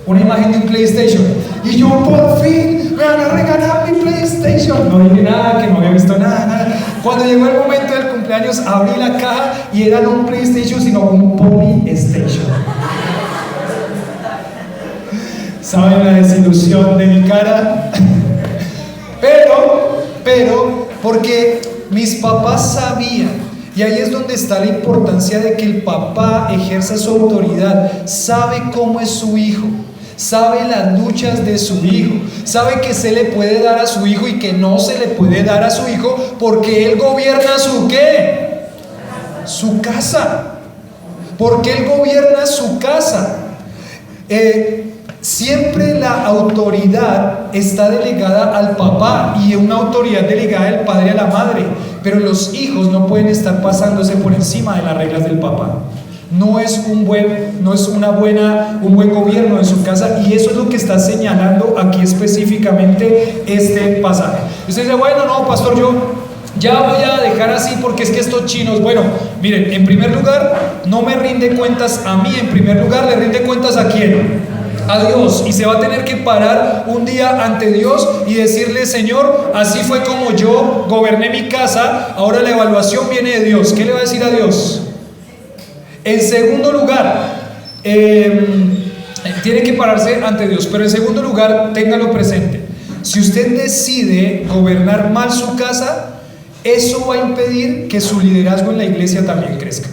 una imagen de un PlayStation, y yo: por fin me van a regalar mi PlayStation. No dije nada, que no había visto nada. Cuando llegó el momento del cumpleaños, abrí la caja y era no un PlayStation sino un Polystation. ¿Saben la desilusión de mi cara? Pero porque mis papás sabían, y ahí es donde está la importancia de que el papá ejerza su autoridad. Sabe cómo es su hijo, sabe las luchas de su hijo, sabe que se le puede dar a su hijo y que no se le puede dar a su hijo, porque él gobierna su ¿qué? Su casa. Porque él gobierna su casa. Siempre la autoridad está delegada al papá y una autoridad delegada del padre a la madre, pero los hijos no pueden estar pasándose por encima de las reglas del papá. No es un buen gobierno en su casa, y eso es lo que está señalando aquí específicamente este pasaje. Usted dice, bueno, no, pastor, yo ya voy a dejar así porque es que estos chinos, bueno, miren, en primer lugar, no me rinde cuentas a mí, en primer lugar, le rinde cuentas ¿a quién? A Dios, y se va a tener que parar un día ante Dios y decirle, Señor, así fue como yo goberné mi casa, ahora la evaluación viene de Dios. ¿Qué le va a decir a Dios? En segundo lugar, tiene que pararse ante Dios, pero en segundo lugar, téngalo presente, si usted decide gobernar mal su casa, eso va a impedir que su liderazgo en la iglesia también crezca.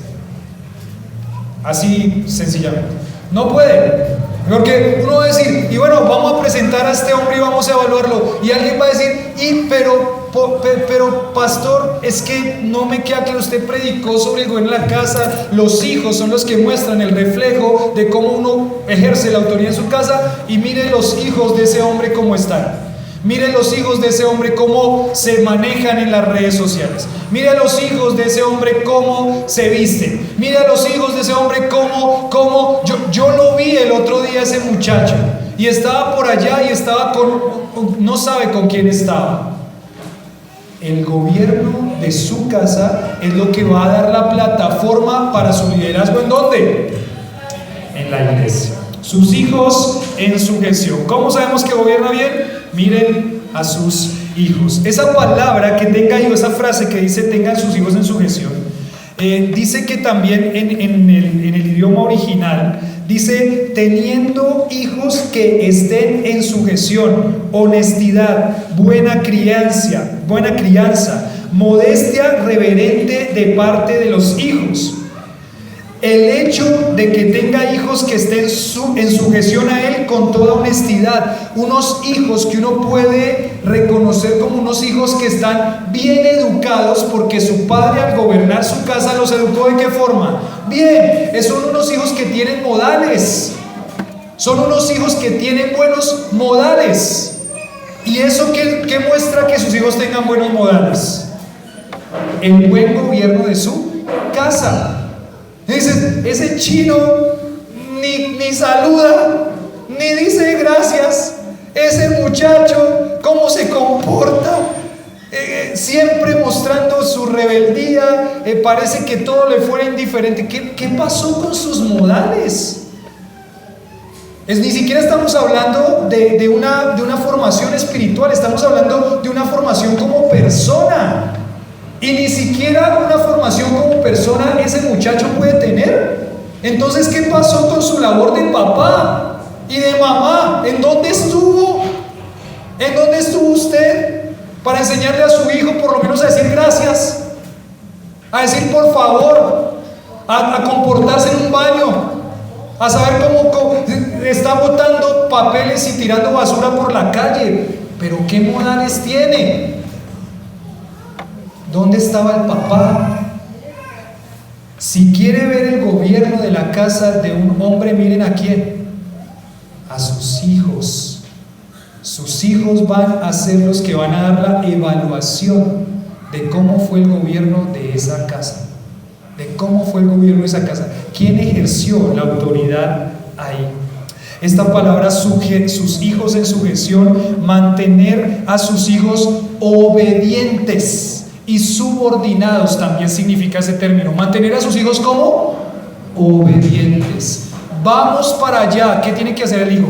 Así sencillamente. No puede. Porque uno va a decir, y bueno, vamos a presentar a este hombre y vamos a evaluarlo. Y alguien va a decir, pero pastor, es que no me queda claro, usted predicó sobre el gobierno de la casa. Los hijos son los que muestran el reflejo de cómo uno ejerce la autoridad en su casa. Y mire los hijos de ese hombre cómo están. Miren los hijos de ese hombre cómo se manejan en las redes sociales. Mira a los hijos de ese hombre cómo se visten. Mira a los hijos de ese hombre cómo yo lo vi el otro día, ese muchacho, y estaba por allá y estaba no sabe con quién estaba. El gobierno de su casa es lo que va a dar la plataforma para su liderazgo. ¿En dónde? En la iglesia. Sus hijos en sujeción. ¿Cómo sabemos que gobierna bien? Miren a sus hijos. Esa palabra que tenga hijos, esa frase que dice tengan sus hijos en sujeción, dice que también en el idioma original dice teniendo hijos que estén en sujeción, honestidad, buena crianza, modestia reverente de parte de los hijos. El hecho de que tenga hijos que estén en sujeción a él con toda honestidad, unos hijos que uno puede reconocer como unos hijos que están bien educados, porque su padre al gobernar su casa los educó ¿de qué forma? Bien, son unos hijos que tienen modales, son unos hijos que tienen buenos modales. ¿Y eso qué muestra que sus hijos tengan buenos modales? El buen gobierno de su casa. Dices, ese chino ni saluda, ni dice gracias. Ese muchacho, ¿cómo se comporta? Siempre mostrando su rebeldía, parece que todo le fuera indiferente. ¿Qué pasó con sus modales? Ni siquiera estamos hablando de una formación espiritual, estamos hablando de una formación como persona. Y ni siquiera una formación como persona ese muchacho puede tener. Entonces, ¿qué pasó con su labor de papá y de mamá? ¿En dónde estuvo? ¿En dónde estuvo usted para enseñarle a su hijo por lo menos a decir gracias, a decir por favor, a comportarse en un baño, a saber cómo está botando papeles y tirando basura por la calle? Pero ¿qué modales tiene? ¿Dónde estaba el papá? Si quiere ver el gobierno de la casa de un hombre, miren a quién, a sus hijos. Sus hijos van a ser los que van a dar la evaluación de cómo fue el gobierno de esa casa, de cómo fue el gobierno de esa casa, quién ejerció la autoridad ahí. Esta palabra sus hijos en sujeción, mantener a sus hijos obedientes y subordinados, también significa ese término. Mantener a sus hijos como obedientes. Vamos para allá. ¿Qué tiene que hacer el hijo?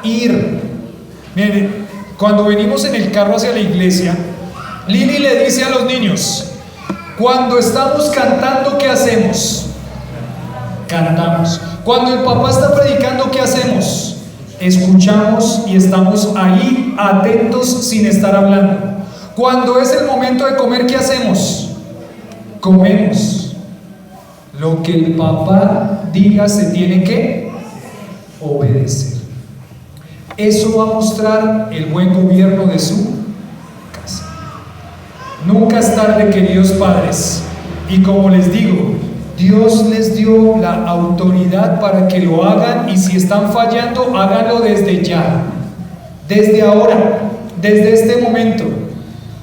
Ir. Miren, cuando venimos en el carro hacia la iglesia, Lili le dice a los niños, cuando estamos cantando, ¿qué hacemos? Cantamos. Cuando el papá está predicando, ¿qué hacemos? Escuchamos y estamos ahí atentos sin estar hablando. Cuando es el momento de comer, ¿qué hacemos? Comemos. Lo que el papá diga se tiene que obedecer. Eso va a mostrar el buen gobierno de su casa. Nunca es tarde, queridos padres. Y como les digo, Dios les dio la autoridad para que lo hagan, y si están fallando, háganlo desde ya, desde ahora, desde este momento.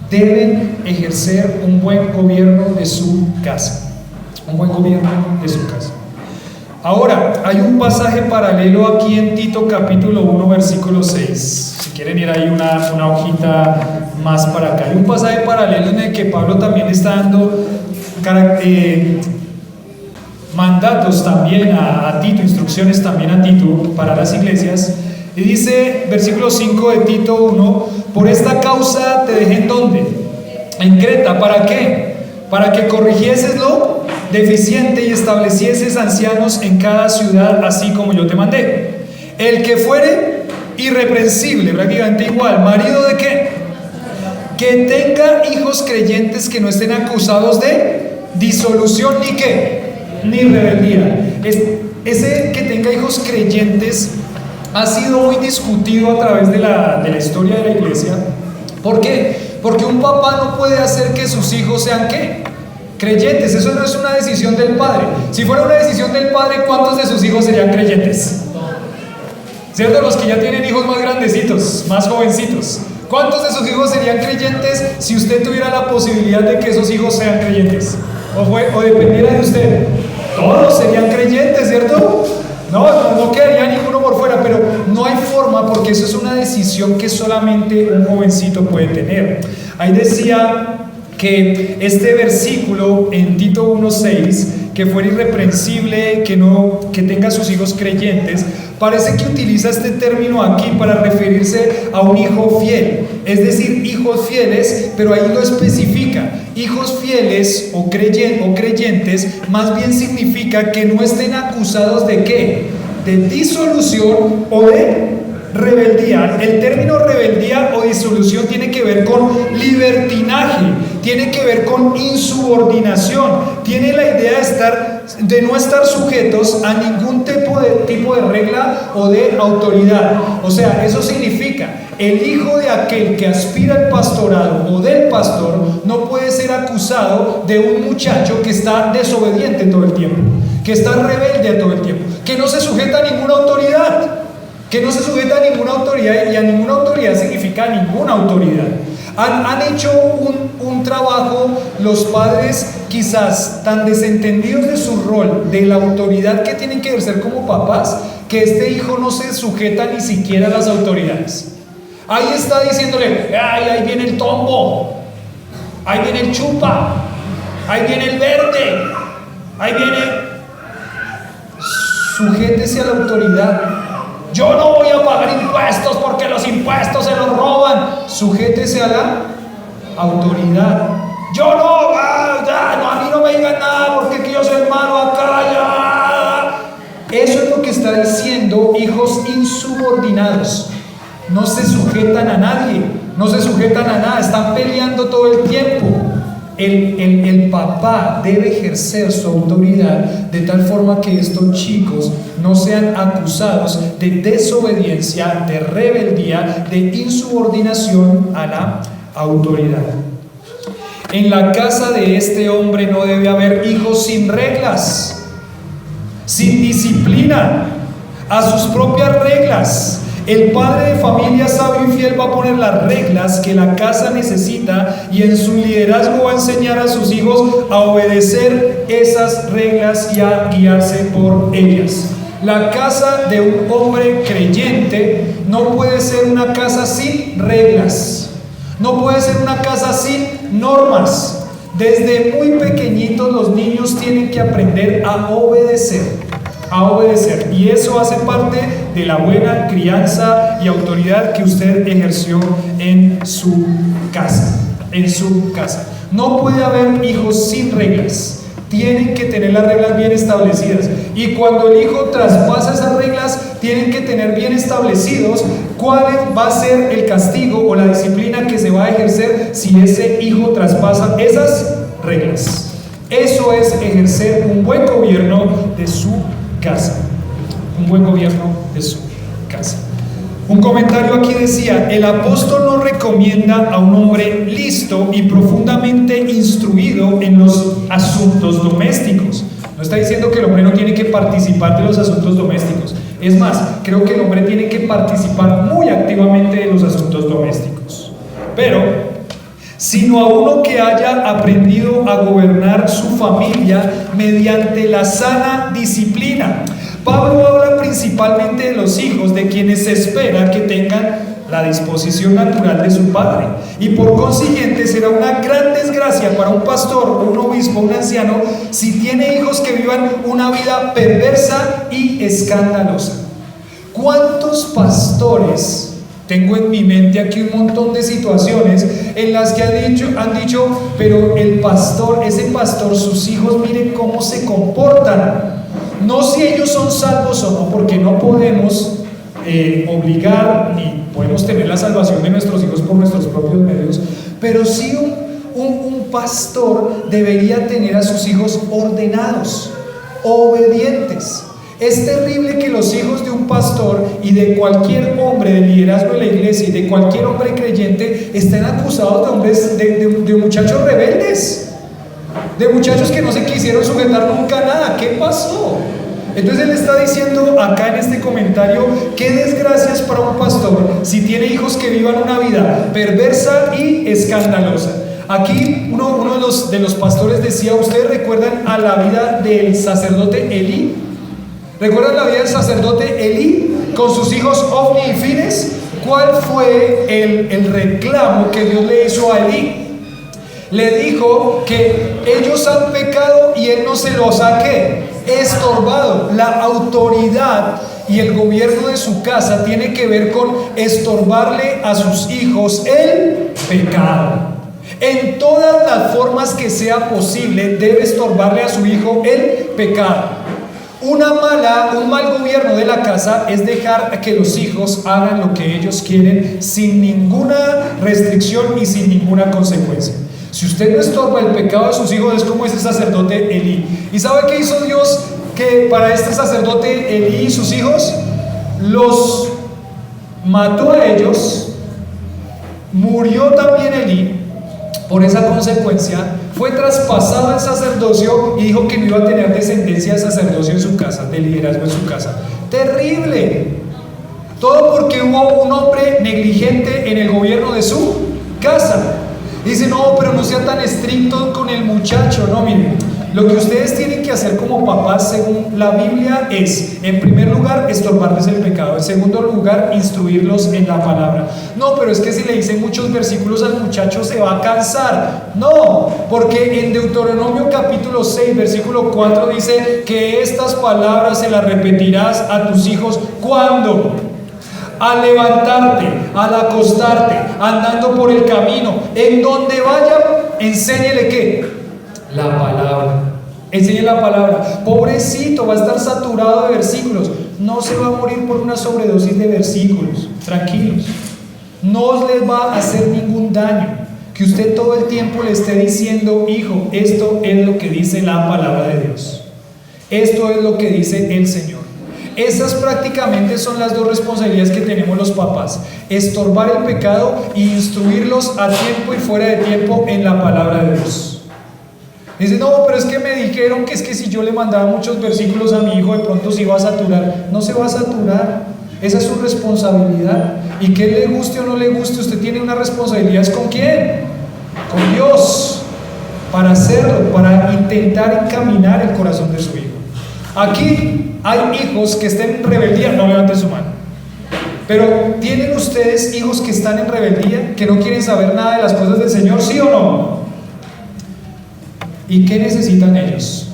Deben ejercer un buen gobierno de su casa, un buen gobierno de su casa. Ahora, hay un pasaje paralelo aquí en Tito capítulo 1 versículo 6. Si quieren ir ahí una hojita más para acá. Hay un pasaje paralelo en el que Pablo también está dando mandatos también a Tito, instrucciones también a Tito para las iglesias. Y dice, versículo 5 de Tito 1: por esta causa te dejé ¿en dónde? En Creta. ¿Para qué? Para que corrigieses lo deficiente y establecieses ancianos en cada ciudad, así como yo te mandé. El que fuere irreprensible, prácticamente igual, marido de qué, que tenga hijos creyentes que no estén acusados de disolución ni qué, ni rebeldía. Ese que tenga hijos creyentes ha sido muy discutido a través de la historia de la iglesia. ¿Por qué? Porque un papá no puede hacer que sus hijos sean ¿qué? Creyentes. Eso no es una decisión del padre. Si fuera una decisión del padre, ¿cuántos de sus hijos serían creyentes? ¿Cierto? Los que ya tienen hijos más grandecitos, más jovencitos. ¿Cuántos de sus hijos serían creyentes si usted tuviera la posibilidad de que esos hijos sean creyentes? ¿O dependiera de usted? Todos serían creyentes, ¿cierto? No quedaría ninguno por fuera, pero no hay forma, porque eso es una decisión que solamente un jovencito puede tener. Ahí decía que este versículo en Tito 1:6, que fuera irreprensible, que tenga sus hijos creyentes, parece que utiliza este término aquí para referirse a un hijo fiel, es decir, hijos fieles, pero ahí lo especifica. Hijos fieles o creyentes más bien significa que no estén acusados de ¿qué? De disolución o de rebeldía. El término rebeldía o disolución tiene que ver con libertinaje, tiene que ver con insubordinación, tiene la idea de no estar sujetos a ningún tipo de regla o de autoridad. O sea, eso significa, el hijo de aquel que aspira al pastorado o del pastor no puede ser acusado de un muchacho que está desobediente todo el tiempo, que está rebelde todo el tiempo, que no se sujeta a ninguna autoridad. Que no se sujeta a ninguna autoridad, y a ninguna autoridad significa ninguna autoridad. Han hecho un trabajo los padres quizás tan desentendidos de su rol, de la autoridad que tienen que ejercer como papás, que este hijo no se sujeta ni siquiera a las autoridades. Ahí está diciéndole, ay, ahí viene el tombo, ahí viene el chupa, ahí viene el verde, ahí viene. Sujétese a la autoridad. Yo no voy a pagar impuestos porque los impuestos se los roban. Sujétese a la autoridad. Yo no, a mí no me digan nada porque yo soy hermano acá, ya. Eso es lo que está diciendo hijos insubordinados. No se sujetan a nadie, no se sujetan a nada, están peleando todo el tiempo. El papá debe ejercer su autoridad de tal forma que estos chicos no sean acusados de desobediencia, de rebeldía, de insubordinación a la autoridad. En la casa de este hombre no debe haber hijos sin reglas, sin disciplina, a sus propias reglas. El padre de familia sabio y fiel va a poner las reglas que la casa necesita, y en su liderazgo va a enseñar a sus hijos a obedecer esas reglas y a guiarse por ellas. La casa de un hombre creyente no puede ser una casa sin reglas, no puede ser una casa sin normas. Desde muy pequeñitos los niños tienen que aprender a obedecer. Y eso hace parte de la buena crianza y autoridad que usted ejerció en su casa. No puede haber hijos sin reglas. Tienen que tener las reglas bien establecidas, y cuando el hijo traspasa esas reglas, tienen que tener bien establecidos cuál va a ser el castigo o la disciplina que se va a ejercer si ese hijo traspasa esas reglas. Eso es ejercer un buen gobierno de su casa. Un buen gobierno de su casa. Un comentario aquí decía: el apóstol nos recomienda a un hombre listo y profundamente instruido en los asuntos domésticos. No está diciendo que el hombre no tiene que participar de los asuntos domésticos. Es más, creo que el hombre tiene que participar muy activamente de los asuntos domésticos. Pero, sino a uno que haya aprendido a gobernar su familia mediante la sana disciplina. Pablo habla principalmente de los hijos, de quienes se espera que tengan la disposición natural de su padre, y por consiguiente será una gran desgracia para un pastor, un obispo, un anciano, si tiene hijos que vivan una vida perversa y escandalosa. ¿Cuántos pastores? Tengo en mi mente aquí un montón de situaciones en las que han dicho, pero el pastor, ese pastor, sus hijos, miren cómo se comportan. No si ellos son salvos o no, porque no podemos obligar ni podemos tener la salvación de nuestros hijos por nuestros propios medios, pero sí un pastor debería tener a sus hijos ordenados, obedientes. Es terrible que los hijos de un pastor y de cualquier hombre de liderazgo de la iglesia y de cualquier hombre creyente estén acusados de hombres, de muchachos rebeldes, de muchachos que no se quisieron sujetar nunca a nada. ¿Qué pasó? Entonces él está diciendo acá en este comentario, qué desgracias para un pastor si tiene hijos que vivan una vida perversa y escandalosa. Aquí uno de los pastores decía, ¿ustedes recuerdan a la vida del sacerdote Elí? ¿Recuerdan la vida del sacerdote Elí con sus hijos Ofni y Fines? ¿Cuál fue el reclamo que Dios le hizo a Elí? Le dijo que ellos han pecado y él no se los ha estorbado. La autoridad y el gobierno de su casa tiene que ver con estorbarle a sus hijos el pecado. En todas las formas que sea posible debe estorbarle a su hijo el pecado. Un mal gobierno de la casa es dejar que los hijos hagan lo que ellos quieren sin ninguna restricción y sin ninguna consecuencia. Si usted no estorba el pecado de sus hijos, es como ese sacerdote Elí. ¿Y sabe qué hizo Dios que para este sacerdote Elí y sus hijos? Los mató a ellos, murió también Elí. Por esa consecuencia fue traspasado el sacerdocio y dijo que no iba a tener descendencia de sacerdocio en su casa, de liderazgo en su casa. ¡Terrible! Todo porque hubo un hombre negligente en el gobierno de su casa. Dice, no, pero no sea tan estricto con el muchacho. No, miren, lo que ustedes tienen que hacer como papás según la Biblia es, en primer lugar, estorbarles el pecado. En segundo lugar, instruirlos en la palabra. No, pero es que si le dicen muchos versículos al muchacho se va a cansar. No, porque en Deuteronomio capítulo 6, versículo 4 dice que estas palabras se las repetirás a tus hijos. ¿Cuándo? Al levantarte, al acostarte, andando por el camino, en donde vaya, enséñele ¿qué? La palabra. Enseñe la palabra. Pobrecito, va a estar saturado de versículos. No se va a morir por una sobredosis de versículos. Tranquilos. No les va a hacer ningún daño. Que usted todo el tiempo le esté diciendo, hijo, esto es lo que dice la palabra de Dios. Esto es lo que dice el Señor. Esas prácticamente son las dos responsabilidades que tenemos los papás: estorbar el pecado e instruirlos a tiempo y fuera de tiempo en la palabra de Dios. Dice, no, pero es que me dijeron que es que si yo le mandaba muchos versículos a mi hijo de pronto se iba a saturar. No se va a saturar, esa es su responsabilidad. Y que le guste o no le guste, usted tiene una responsabilidad. ¿Es con quién? Con Dios, para hacerlo, para intentar encaminar el corazón de su hijo. Aquí hay hijos que estén en rebeldía, no levanten su mano. Pero ¿tienen ustedes hijos que están en rebeldía, que no quieren saber nada de las cosas del Señor, sí o no? ¿Y qué necesitan ellos?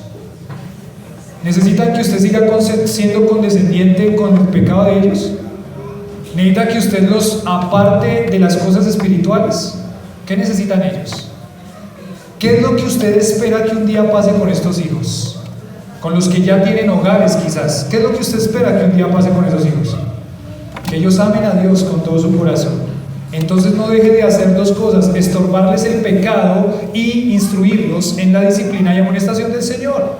¿Necesitan que usted siga siendo condescendiente con el pecado de ellos? ¿Necesita que usted los aparte de las cosas espirituales? ¿Qué necesitan ellos? ¿Qué es lo que usted espera que un día pase con estos hijos? Con los que ya tienen hogares quizás. ¿Qué es lo que usted espera que un día pase con esos hijos? Que ellos amen a Dios con todo su corazón. Entonces no deje de hacer dos cosas: estorbarles el pecado y instruirlos en la disciplina y amonestación del Señor.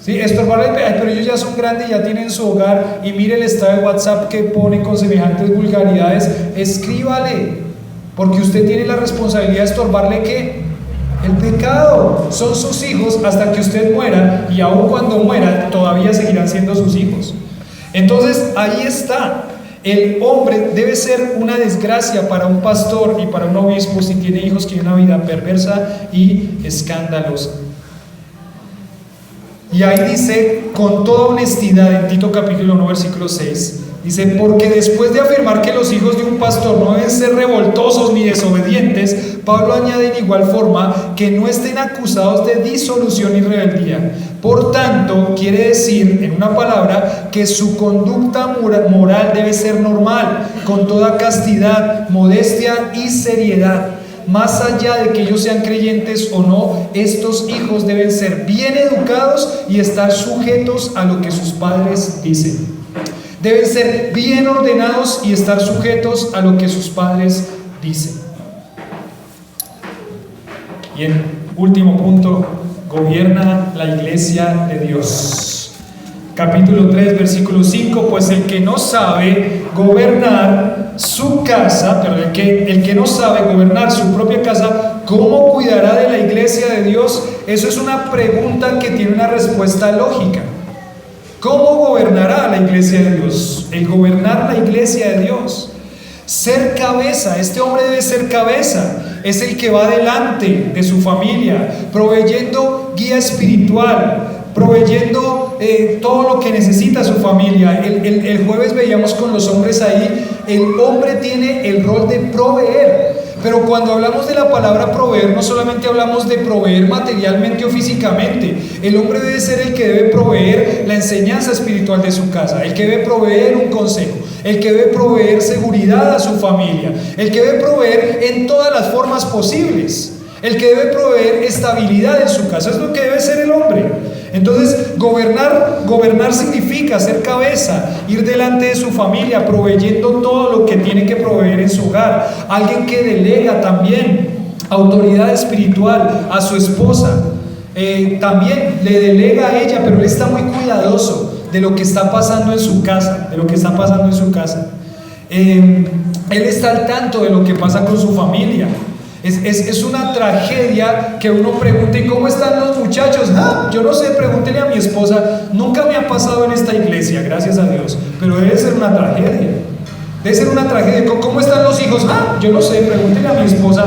¿Sí? Estorbarles el pecado, pero ellos ya son grandes, ya tienen su hogar, y mire el estado de WhatsApp que pone con semejantes vulgaridades. Escríbale, porque usted tiene la responsabilidad de estorbarle ¿qué? El pecado son sus hijos hasta que usted muera, y aun cuando muera todavía seguirán siendo sus hijos. Entonces ahí está. El hombre debe ser una desgracia para un pastor y para un obispo si tiene hijos que tienen una vida perversa y escandalosa. Y ahí dice con toda honestidad en Tito capítulo 1 versículo 6, dice: porque después de afirmar que los hijos de un pastor no deben ser revoltosos ni desobedientes, Pablo añade en igual forma que no estén acusados de disolución y rebeldía. Por tanto, quiere decir en una palabra que su conducta moral debe ser normal, con toda castidad, modestia y seriedad. Más allá de que ellos sean creyentes o no, estos hijos deben ser bien educados y estar sujetos a lo que sus padres dicen. Deben ser bien ordenados y estar sujetos a lo que sus padres dicen. Y en último punto, gobierna la iglesia de Dios. Capítulo 3, versículo 5, pues el que no sabe gobernar su casa, pero el que no sabe gobernar su propia casa, ¿cómo cuidará de la iglesia de Dios? Eso es una pregunta que tiene una respuesta lógica. ¿Cómo gobernará la iglesia de Dios? El gobernar la iglesia de Dios. Ser cabeza, este hombre debe ser cabeza. Es el que va delante de su familia, proveyendo guía espiritual, proveyendo todo lo que necesita su familia. El jueves veíamos con los hombres ahí, el hombre tiene el rol de proveer. Pero cuando hablamos de la palabra proveer, no solamente hablamos de proveer materialmente o físicamente. El hombre debe ser el que debe proveer la enseñanza espiritual de su casa, el que debe proveer un consejo, el que debe proveer seguridad a su familia, el que debe proveer en todas las formas posibles, el que debe proveer estabilidad en su casa. Es lo que debe ser el hombre. Entonces, gobernar significa ser cabeza, ir delante de su familia, proveyendo todo lo que tiene que proveer en su hogar. Alguien que delega también autoridad espiritual a su esposa, también le delega a ella, pero él está muy cuidadoso de lo que está pasando en su casa, él está al tanto de lo que pasa con su familia. Es una tragedia que uno pregunte: ¿cómo están los muchachos? Yo no sé, pregúntele a mi esposa. Nunca me ha pasado en esta iglesia, gracias a Dios, pero debe ser una tragedia. ¿Cómo están los hijos? Yo no sé, pregúntele a mi esposa.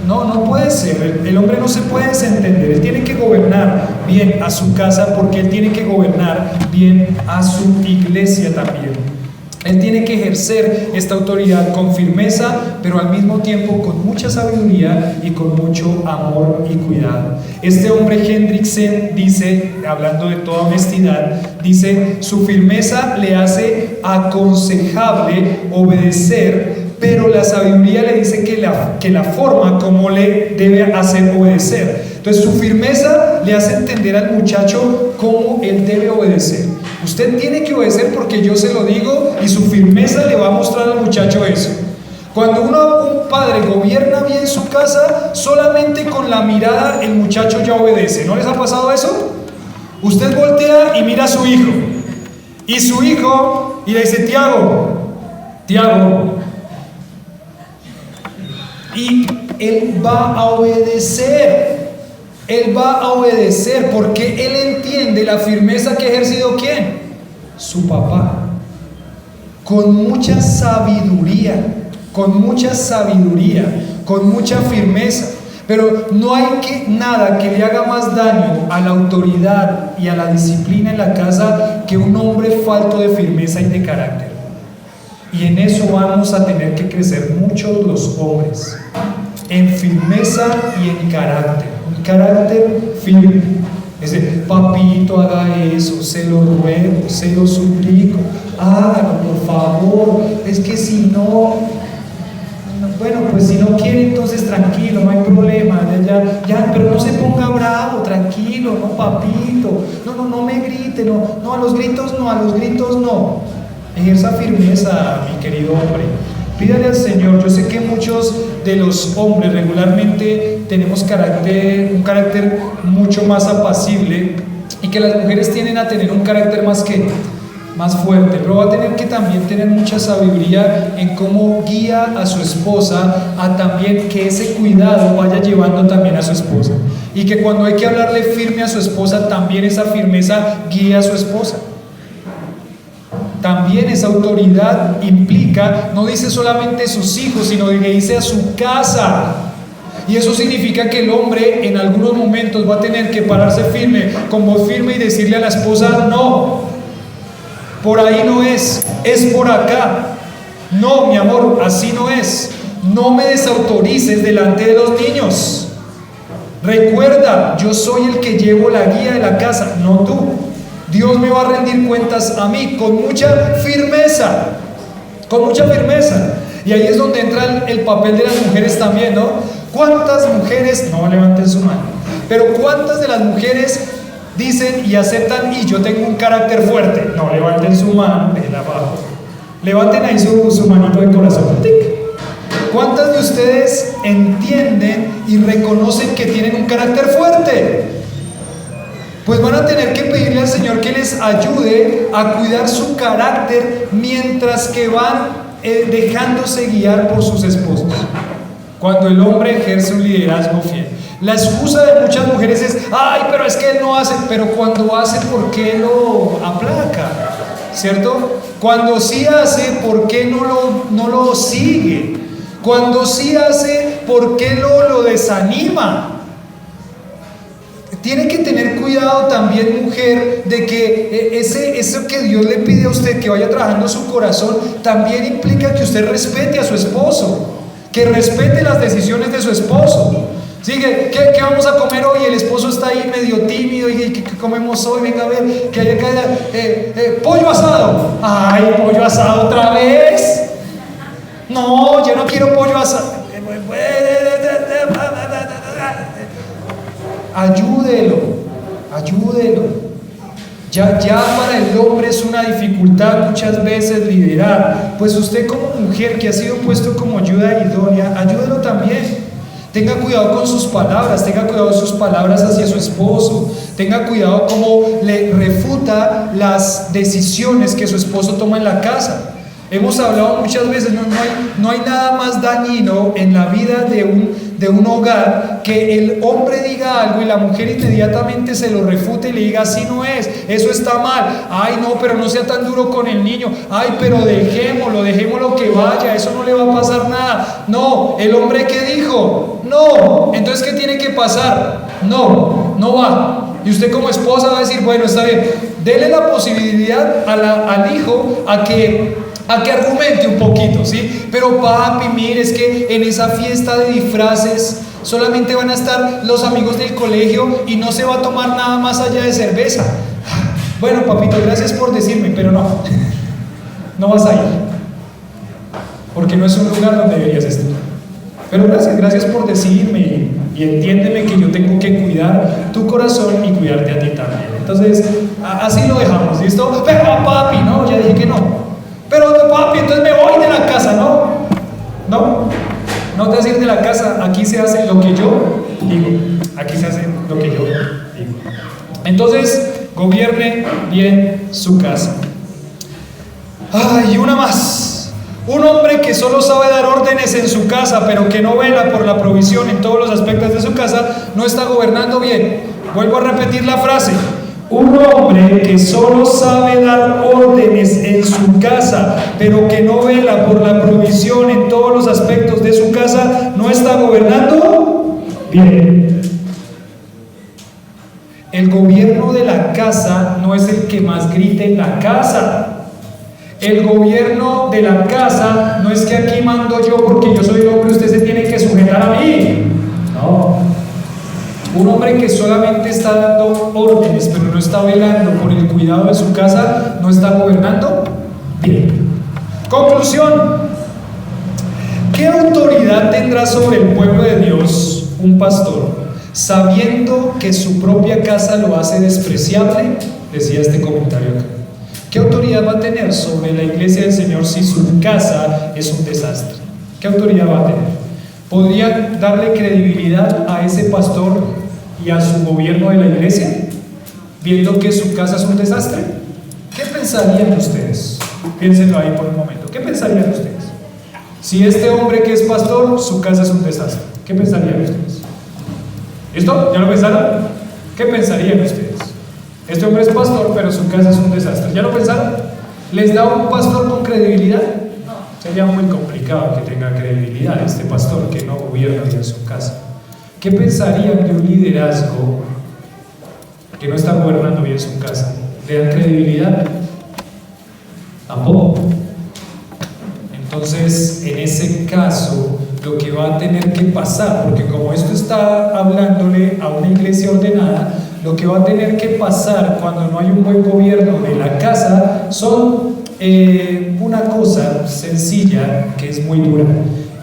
No puede ser. El hombre no se puede desentender. Él tiene que gobernar bien a su casa, porque él tiene que gobernar bien a su iglesia también. Él tiene que ejercer esta autoridad con firmeza, pero al mismo tiempo con mucha sabiduría y con mucho amor y cuidado. Este hombre Hendriksen dice, hablando de toda honestidad, dice: su firmeza le hace aconsejable obedecer, pero la sabiduría le dice que la forma como le debe hacer obedecer. Entonces su firmeza le hace entender al muchacho cómo él debe obedecer. Usted tiene que obedecer porque yo se lo digo, y su firmeza le va a mostrar al muchacho eso. Cuando un padre gobierna bien su casa, solamente con la mirada el muchacho ya obedece. ¿No les ha pasado eso? Usted voltea y mira a su hijo, y su hijo y le dice: Tiago, y él va a obedecer. Él va a obedecer porque él entiende la firmeza que ha ejercido ¿quién? Su papá. Con mucha sabiduría, con mucha firmeza. Pero no hay nada que le haga más daño a la autoridad y a la disciplina en la casa que un hombre falto de firmeza y de carácter. Y en eso vamos a tener que crecer muchos los hombres, en firmeza y en carácter. Un carácter firme. Papito, haga eso, se lo ruego, se lo suplico, hágalo por favor. Es que si no, bueno, pues si no quiere, entonces tranquilo, no hay problema. Ya, pero no se ponga bravo, tranquilo, no, papito, no me grite, no, a los gritos no. Ejerza firmeza, mi querido hombre. Pídale al Señor. Yo sé que muchos de los hombres regularmente tenemos un carácter mucho más apacible, y que las mujeres tienden a tener un carácter más más fuerte, pero va a tener que también tener mucha sabiduría en cómo guía a su esposa a también que ese cuidado vaya llevando también a su esposa, y que cuando hay que hablarle firme a su esposa, también esa firmeza guíe a su esposa. También esa autoridad implica, no dice solamente sus hijos, sino que dice a su casa. Y eso significa que el hombre en algunos momentos va a tener que pararse firme, con voz firme, y decirle a la esposa: no, por ahí no es por acá. No, mi amor, así no es. No me desautorices delante de los niños. Recuerda, yo soy el que llevo la guía de la casa, no tú. Dios me va a rendir cuentas a mí con mucha firmeza, con mucha firmeza. Y ahí es donde entra el papel de las mujeres también, ¿no? ¿Cuántas mujeres, no levanten su mano, pero cuántas de las mujeres dicen y aceptan: y yo tengo un carácter fuerte? No levanten su mano, déjenla abajo. Levanten ahí su manito de corazón. ¡Tic! ¿Cuántas de ustedes entienden y reconocen que tienen un carácter fuerte? Pues van a tener que pedirle al Señor que les ayude a cuidar su carácter mientras que van dejándose guiar por sus esposos. Cuando el hombre ejerce un liderazgo fiel, la excusa de muchas mujeres es: ay, pero es que él no hace. Pero cuando hace, ¿por qué lo aplaca? ¿Cierto? Cuando sí hace, ¿por qué no lo sigue? Cuando sí hace, ¿por qué lo desanima? Tiene que tener cuidado también, mujer, de que eso que Dios le pide a usted, que vaya trabajando su corazón, también implica que usted respete a su esposo, que respete las decisiones de su esposo. ¿Sí? ¿Qué vamos a comer hoy? El esposo está ahí medio tímido. ¿Y qué comemos hoy? Venga a ver, que hay acá pollo asado. Ay, pollo asado otra vez. No, yo no quiero pollo asado. Ayúdelo. Ya para el hombre es una dificultad muchas veces liderar. Pues usted, como mujer que ha sido puesto como ayuda idónea, ayúdelo también. Tenga cuidado con sus palabras, tenga cuidado de sus palabras hacia su esposo, tenga cuidado cómo le refuta las decisiones que su esposo toma en la casa. Hemos hablado muchas veces, no hay nada más dañino en la vida de un hogar que el hombre diga algo y la mujer inmediatamente se lo refute y le diga: así no es, eso está mal. Ay, no, pero no sea tan duro con el niño. Ay, pero dejémoslo que vaya, eso no le va a pasar nada. No, el hombre, ¿qué dijo? No. Entonces, ¿qué tiene que pasar? No va. Y usted, como esposa, va a decir: bueno, está bien, dele la posibilidad al hijo a que argumente un poquito, ¿sí? Pero papi, mire, es que en esa fiesta de disfraces solamente van a estar los amigos del colegio y no se va a tomar nada más allá de cerveza. Bueno, papito, gracias por decirme, pero no vas a ir, porque no es un lugar donde deberías estar. Pero gracias por decirme, y entiéndeme que yo tengo que cuidar tu corazón y cuidarte a ti también. Entonces, así lo dejamos, ¿listo? Pero papi, no, ya dije que no. Pero papi, entonces me voy de la casa. No te vas a ir de la casa. Aquí se hace lo que yo digo. Entonces, gobierne bien su casa. Y una más. Un hombre que solo sabe dar órdenes en su casa, pero que no vela por la provisión en todos los aspectos de su casa, no está gobernando bien. Vuelvo a repetir la frase: un hombre que solo sabe dar órdenes en su casa, pero que no vela por la provisión en todos los aspectos de su casa, no está gobernando bien. El gobierno de la casa no es el que más grite en la casa. El gobierno de la casa no es que aquí mando yo porque yo soy el hombre, usted se tiene que sujetar a mí. No. Un hombre que solamente está dando órdenes, pero no está velando por el cuidado de su casa, no está gobernando bien. Conclusión: ¿qué autoridad tendrá sobre el pueblo de Dios un pastor, sabiendo que su propia casa lo hace despreciable? Decía este comentario acá. ¿Qué autoridad va a tener sobre la iglesia del Señor si su casa es un desastre? ¿Qué autoridad va a tener? ¿Podría darle credibilidad a ese pastor y a su gobierno de la iglesia, viendo que su casa es un desastre? ¿Qué pensarían ustedes? Piénsenlo ahí por un momento. ¿Qué pensarían ustedes? Si este hombre que es pastor, su casa es un desastre, ¿qué pensarían ustedes? ¿Listo? ¿Ya lo pensaron? ¿Qué pensarían ustedes? Este hombre es pastor, pero su casa es un desastre. ¿Ya lo pensaron? ¿Les da un pastor con credibilidad? No. Sería muy complicado que tenga credibilidad este pastor que no gobierna bien su casa. ¿Qué pensarían de un liderazgo que no está gobernando bien su casa? ¿Le dan credibilidad? Tampoco. Entonces, en ese caso, lo que va a tener que pasar, porque como esto está hablándole a una iglesia ordenada, lo que va a tener que pasar cuando no hay un buen gobierno de la casa son una cosa sencilla que es muy dura,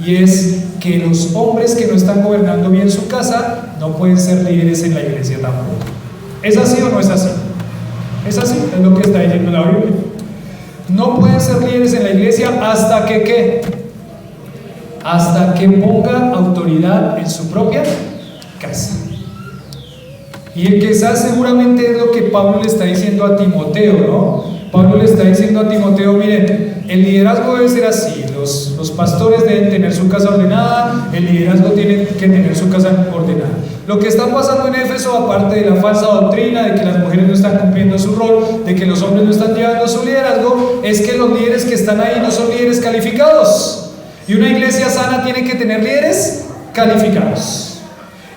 y es que los hombres que no están gobernando bien su casa no pueden ser líderes en la iglesia tampoco. ¿Es así o no es así? Es así, es lo que está diciendo la Biblia. No pueden ser líderes en la iglesia hasta que ¿qué? Hasta que ponga autoridad en su propia casa. Y el quizás seguramente es lo que Pablo le está diciendo a Timoteo, ¿no? Pablo le está diciendo a Timoteo, miren, el liderazgo debe ser así, los pastores deben tener su casa ordenada, el liderazgo tiene que tener su casa ordenada. Lo que está pasando en Éfeso, aparte de la falsa doctrina de que las mujeres no están cumpliendo su rol, de que los hombres no están llevando su liderazgo, es que los líderes que están ahí no son líderes calificados. Y una iglesia sana tiene que tener líderes calificados.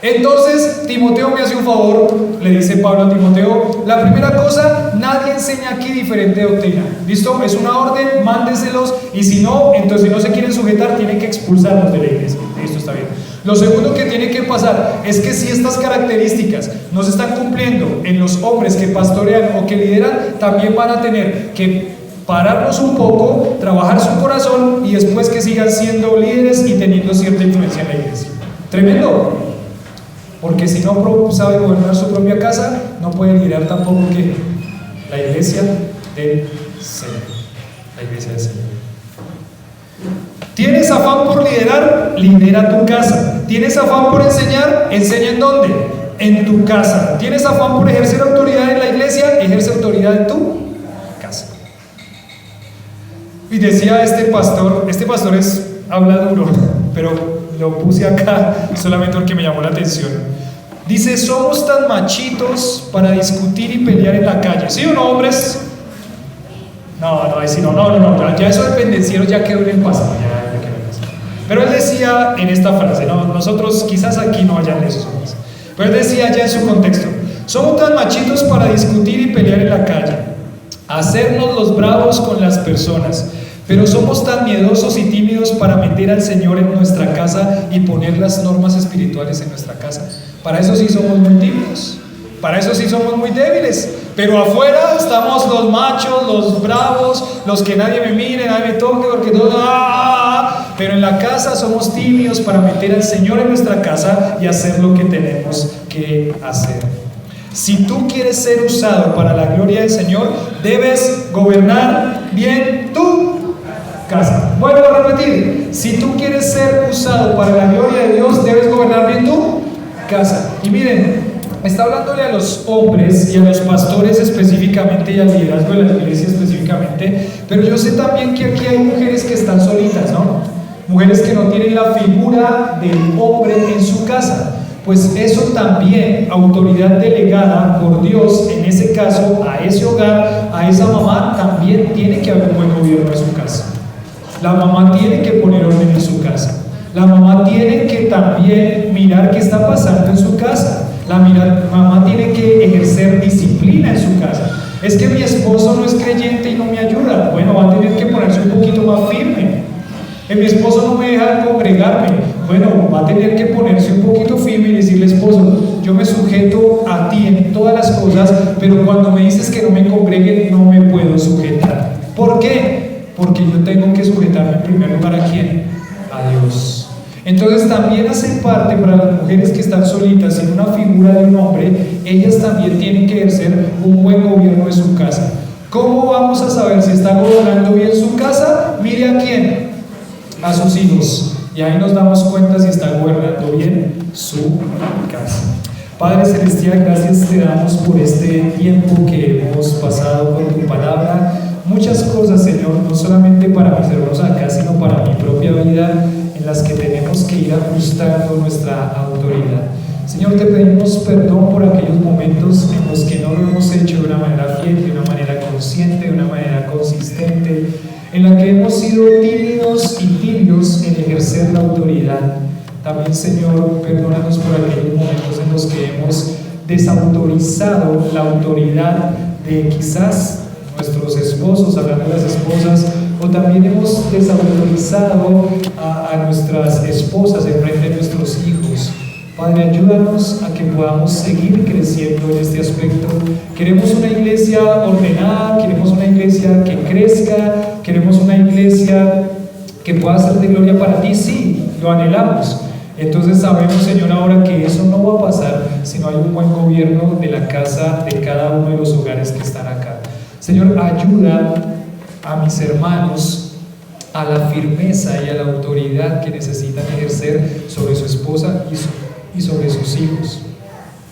Entonces, Timoteo me hace un favor, le dice Pablo a Timoteo, la primera cosa, nadie enseña aquí diferente doctrina, ¿listo? Es una orden, mándenselos, y si no, entonces si no se quieren sujetar, tienen que expulsarlos de la iglesia. Esto está bien. Lo segundo que tiene que pasar es que si estas características no se están cumpliendo en los hombres que pastorean o que lideran, también van a tener que pararnos un poco, trabajar su corazón y después que sigan siendo líderes y teniendo cierta influencia en la iglesia. Tremendo. Porque si no sabe gobernar su propia casa, no puede liderar tampoco que la iglesia del Señor. La iglesia del Señor. ¿Tienes afán por liderar? Lidera tu casa. ¿Tienes afán por enseñar? ¿Enseña en dónde? En tu casa. ¿Tienes afán por ejercer autoridad en la iglesia? Ejerce autoridad en tu casa. Y decía este pastor habla duro, pero lo puse acá solamente porque me llamó la atención. Dice, somos tan machitos para discutir y pelear en la calle. ¿Sí o no, hombres? No, ya eso de pendencieros ya quedó en el pasado, ya quedó en el pasado. Pero él decía en esta frase, no, nosotros quizás aquí no hayan esos hombres, pero él decía ya en su contexto, somos tan machitos para discutir y pelear en la calle, hacernos los bravos con las personas, pero somos tan miedosos y tímidos para meter al Señor en nuestra casa y poner las normas espirituales en nuestra casa. Para eso sí somos muy tímidos, para eso sí somos muy débiles, pero afuera estamos los machos, los bravos, los que nadie me mire, nadie me toque, porque todo, pero en la casa somos tímidos para meter al Señor en nuestra casa y hacer lo que tenemos que hacer. Si tú quieres ser usado para la gloria del Señor, debes gobernar bien tu casa. Vuelvo a repetir, si tú quieres ser usado para la gloria de Dios, debes gobernar bien tu casa. Y miren, está hablándole a los hombres y a los pastores específicamente y al liderazgo de la iglesia específicamente, pero yo sé también que aquí hay mujeres que están solitas, ¿no? Mujeres que no tienen la figura del hombre en su casa. Pues eso también, autoridad delegada por Dios, en ese caso, a ese hogar, a esa mamá, también tiene que haber un buen gobierno en su casa. La mamá tiene que poner orden en su casa. La mamá tiene que también mirar qué está pasando en su casa. La mamá tiene que ejercer disciplina en su casa. Es que mi esposo no es creyente y no me ayuda. Bueno, va a tener que ponerse un poquito más firme. Mi esposo no me deja congregarme. Bueno, va a tener que ponerse un poquito firme y decirle, esposo, yo me sujeto a ti en todas las cosas, pero cuando me dices que no me congregue, no me puedo sujetar. ¿Por qué? Porque yo tengo que sujetarme en primer lugar ¿a quién? A Dios. Entonces también hace parte para las mujeres que están solitas sin una figura de un hombre, ellas también tienen que ejercer un buen gobierno de su casa. ¿Cómo vamos a saber si está gobernando bien su casa? Mire a quién, a sus hijos, y ahí nos damos cuenta si está gobernando bien su casa. Padre Celestial, gracias te damos por este tiempo que hemos pasado con tu palabra. Muchas cosas, Señor, no solamente para mis hermanos acá, sino para mi propia vida, en las que tenemos que ir ajustando nuestra autoridad. Señor, te pedimos perdón por aquellos momentos en los que no lo hemos hecho de una manera fiel, de una manera consciente, de una manera consistente, en la que hemos sido tímidos y tibios en ejercer la autoridad. También, Señor, perdónanos por aquellos momentos en los que hemos desautorizado la autoridad de quizás nuestros esposos, hablando de las esposas, o también hemos desautorizado a nuestras esposas en frente de nuestros hijos. Padre, ayúdanos a que podamos seguir creciendo en este aspecto. Queremos una iglesia ordenada, queremos una iglesia que crezca, queremos una iglesia que pueda ser de gloria para ti. Sí, lo anhelamos. Entonces sabemos, Señor, ahora que eso no va a pasar si no hay un buen gobierno de la casa de cada uno de los hogares que están acá. Señor, ayuda a mis hermanos a la firmeza y a la autoridad que necesitan ejercer sobre su esposa y sobre sus hijos.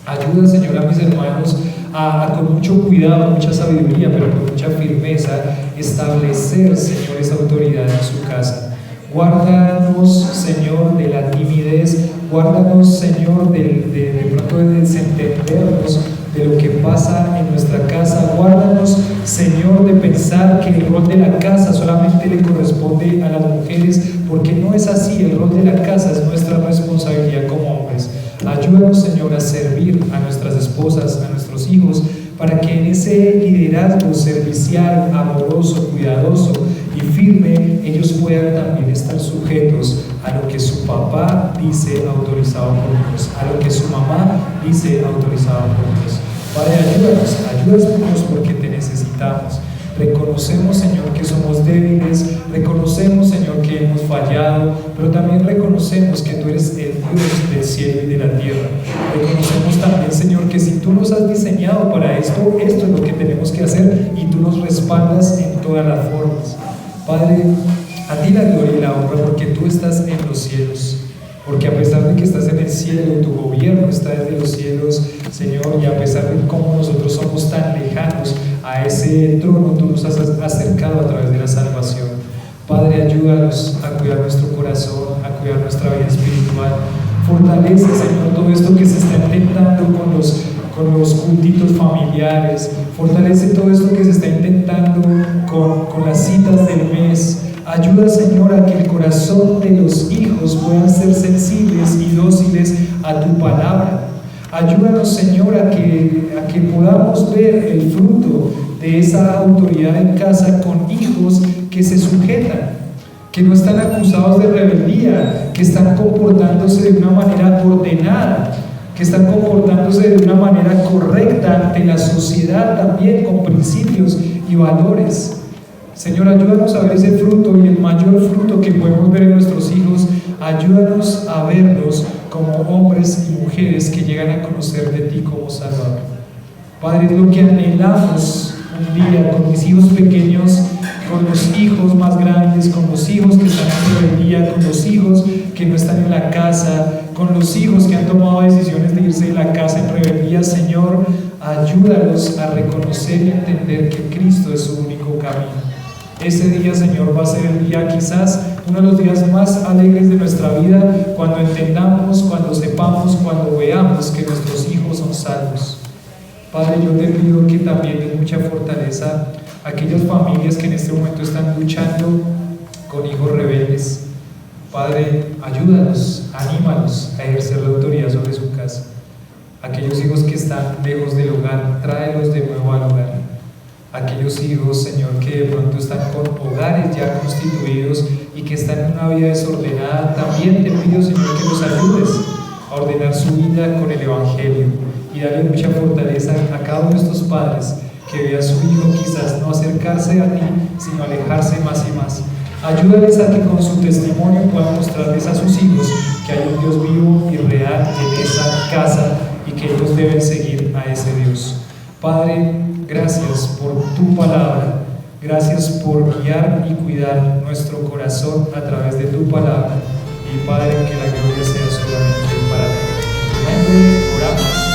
Ayuda, Señor, a mis hermanos a con mucho cuidado, mucha sabiduría, pero con mucha firmeza, establecer, Señor, esa autoridad en su casa. Guárdanos, Señor, de la timidez, guárdanos, Señor, de pronto de desentendernos de lo que pasa en nuestra casa. Guárdanos, Señor, de pensar que el rol de la casa solamente le corresponde a las mujeres, porque no es así. El rol de la casa es nuestra responsabilidad como hombres. Ayúdanos, Señor, a servir a nuestras esposas, a nuestros hijos, para que en ese liderazgo servicial, amoroso, cuidadoso y firme, ellos puedan también estar sujetos a lo que su papá dice autorizado por Dios, a lo que su mamá dice autorizado por Dios. Padre, ayúdanos porque te necesitamos. Reconocemos, Señor, que somos débiles, reconocemos, Señor, que hemos fallado, pero también reconocemos que tú eres el Dios del cielo y de la tierra. Reconocemos también, Señor, que si tú nos has diseñado para esto es lo que tenemos que hacer y tú nos respaldas en todas las formas. Padre, a ti la gloria y la honra porque tú estás en los cielos. Porque a pesar de que estás en el cielo, tu gobierno está desde los cielos, Señor, y a pesar de cómo nosotros somos tan lejanos a ese trono, tú nos has acercado a través de la salvación. Padre, ayúdanos a cuidar nuestro corazón, a cuidar nuestra vida espiritual. Fortalece, Señor, todo esto que se está intentando con los cultitos familiares. Fortalece todo esto que se está intentando con las citas del mes. Ayuda, Señor, a que el corazón de los hijos puedan ser sensibles y dóciles a tu palabra. Ayúdanos, Señor, a que podamos ver el fruto de esa autoridad en casa con hijos que se sujetan, que no están acusados de rebeldía, que están comportándose de una manera ordenada, que están comportándose de una manera correcta ante la sociedad también, con principios y valores. Señor, ayúdanos a ver ese fruto y el mayor fruto que podemos ver en nuestros hijos. Ayúdanos a verlos como hombres y mujeres que llegan a conocer de ti como Salvador. Padre, es lo que anhelamos un día con mis hijos pequeños, con los hijos más grandes, con los hijos que están en rebeldía, con los hijos que no están en la casa, con los hijos que han tomado decisiones de irse de la casa en rebeldía. Señor, ayúdalos a reconocer y entender que Cristo es su único camino. Ese día, Señor, va a ser el día, quizás uno de los días más alegres de nuestra vida, cuando entendamos, cuando sepamos, cuando veamos que nuestros hijos son salvos. Padre, yo te pido que también des mucha fortaleza a aquellas familias que en este momento están luchando con hijos rebeldes. Padre, ayúdanos, anímalos a ejercer la autoridad sobre su casa. Aquellos hijos que están lejos del hogar, tráelos de nuevo al hogar. Aquellos hijos, Señor, que de pronto están con hogares ya constituidos y que están en una vida desordenada, también te pido, Señor, que los ayudes a ordenar su vida con el Evangelio y darle mucha fortaleza a cada uno de estos padres que vea a su hijo quizás no acercarse a ti, sino alejarse más y más. Ayúdales a que con su testimonio puedan mostrarles a sus hijos que hay un Dios vivo y real en esa casa y que ellos deben seguir a ese Dios. Padre, gracias por tu palabra, gracias por guiar y cuidar nuestro corazón a través de tu palabra. Y Padre, que la gloria sea solamente para ti. En tu nombre oramos.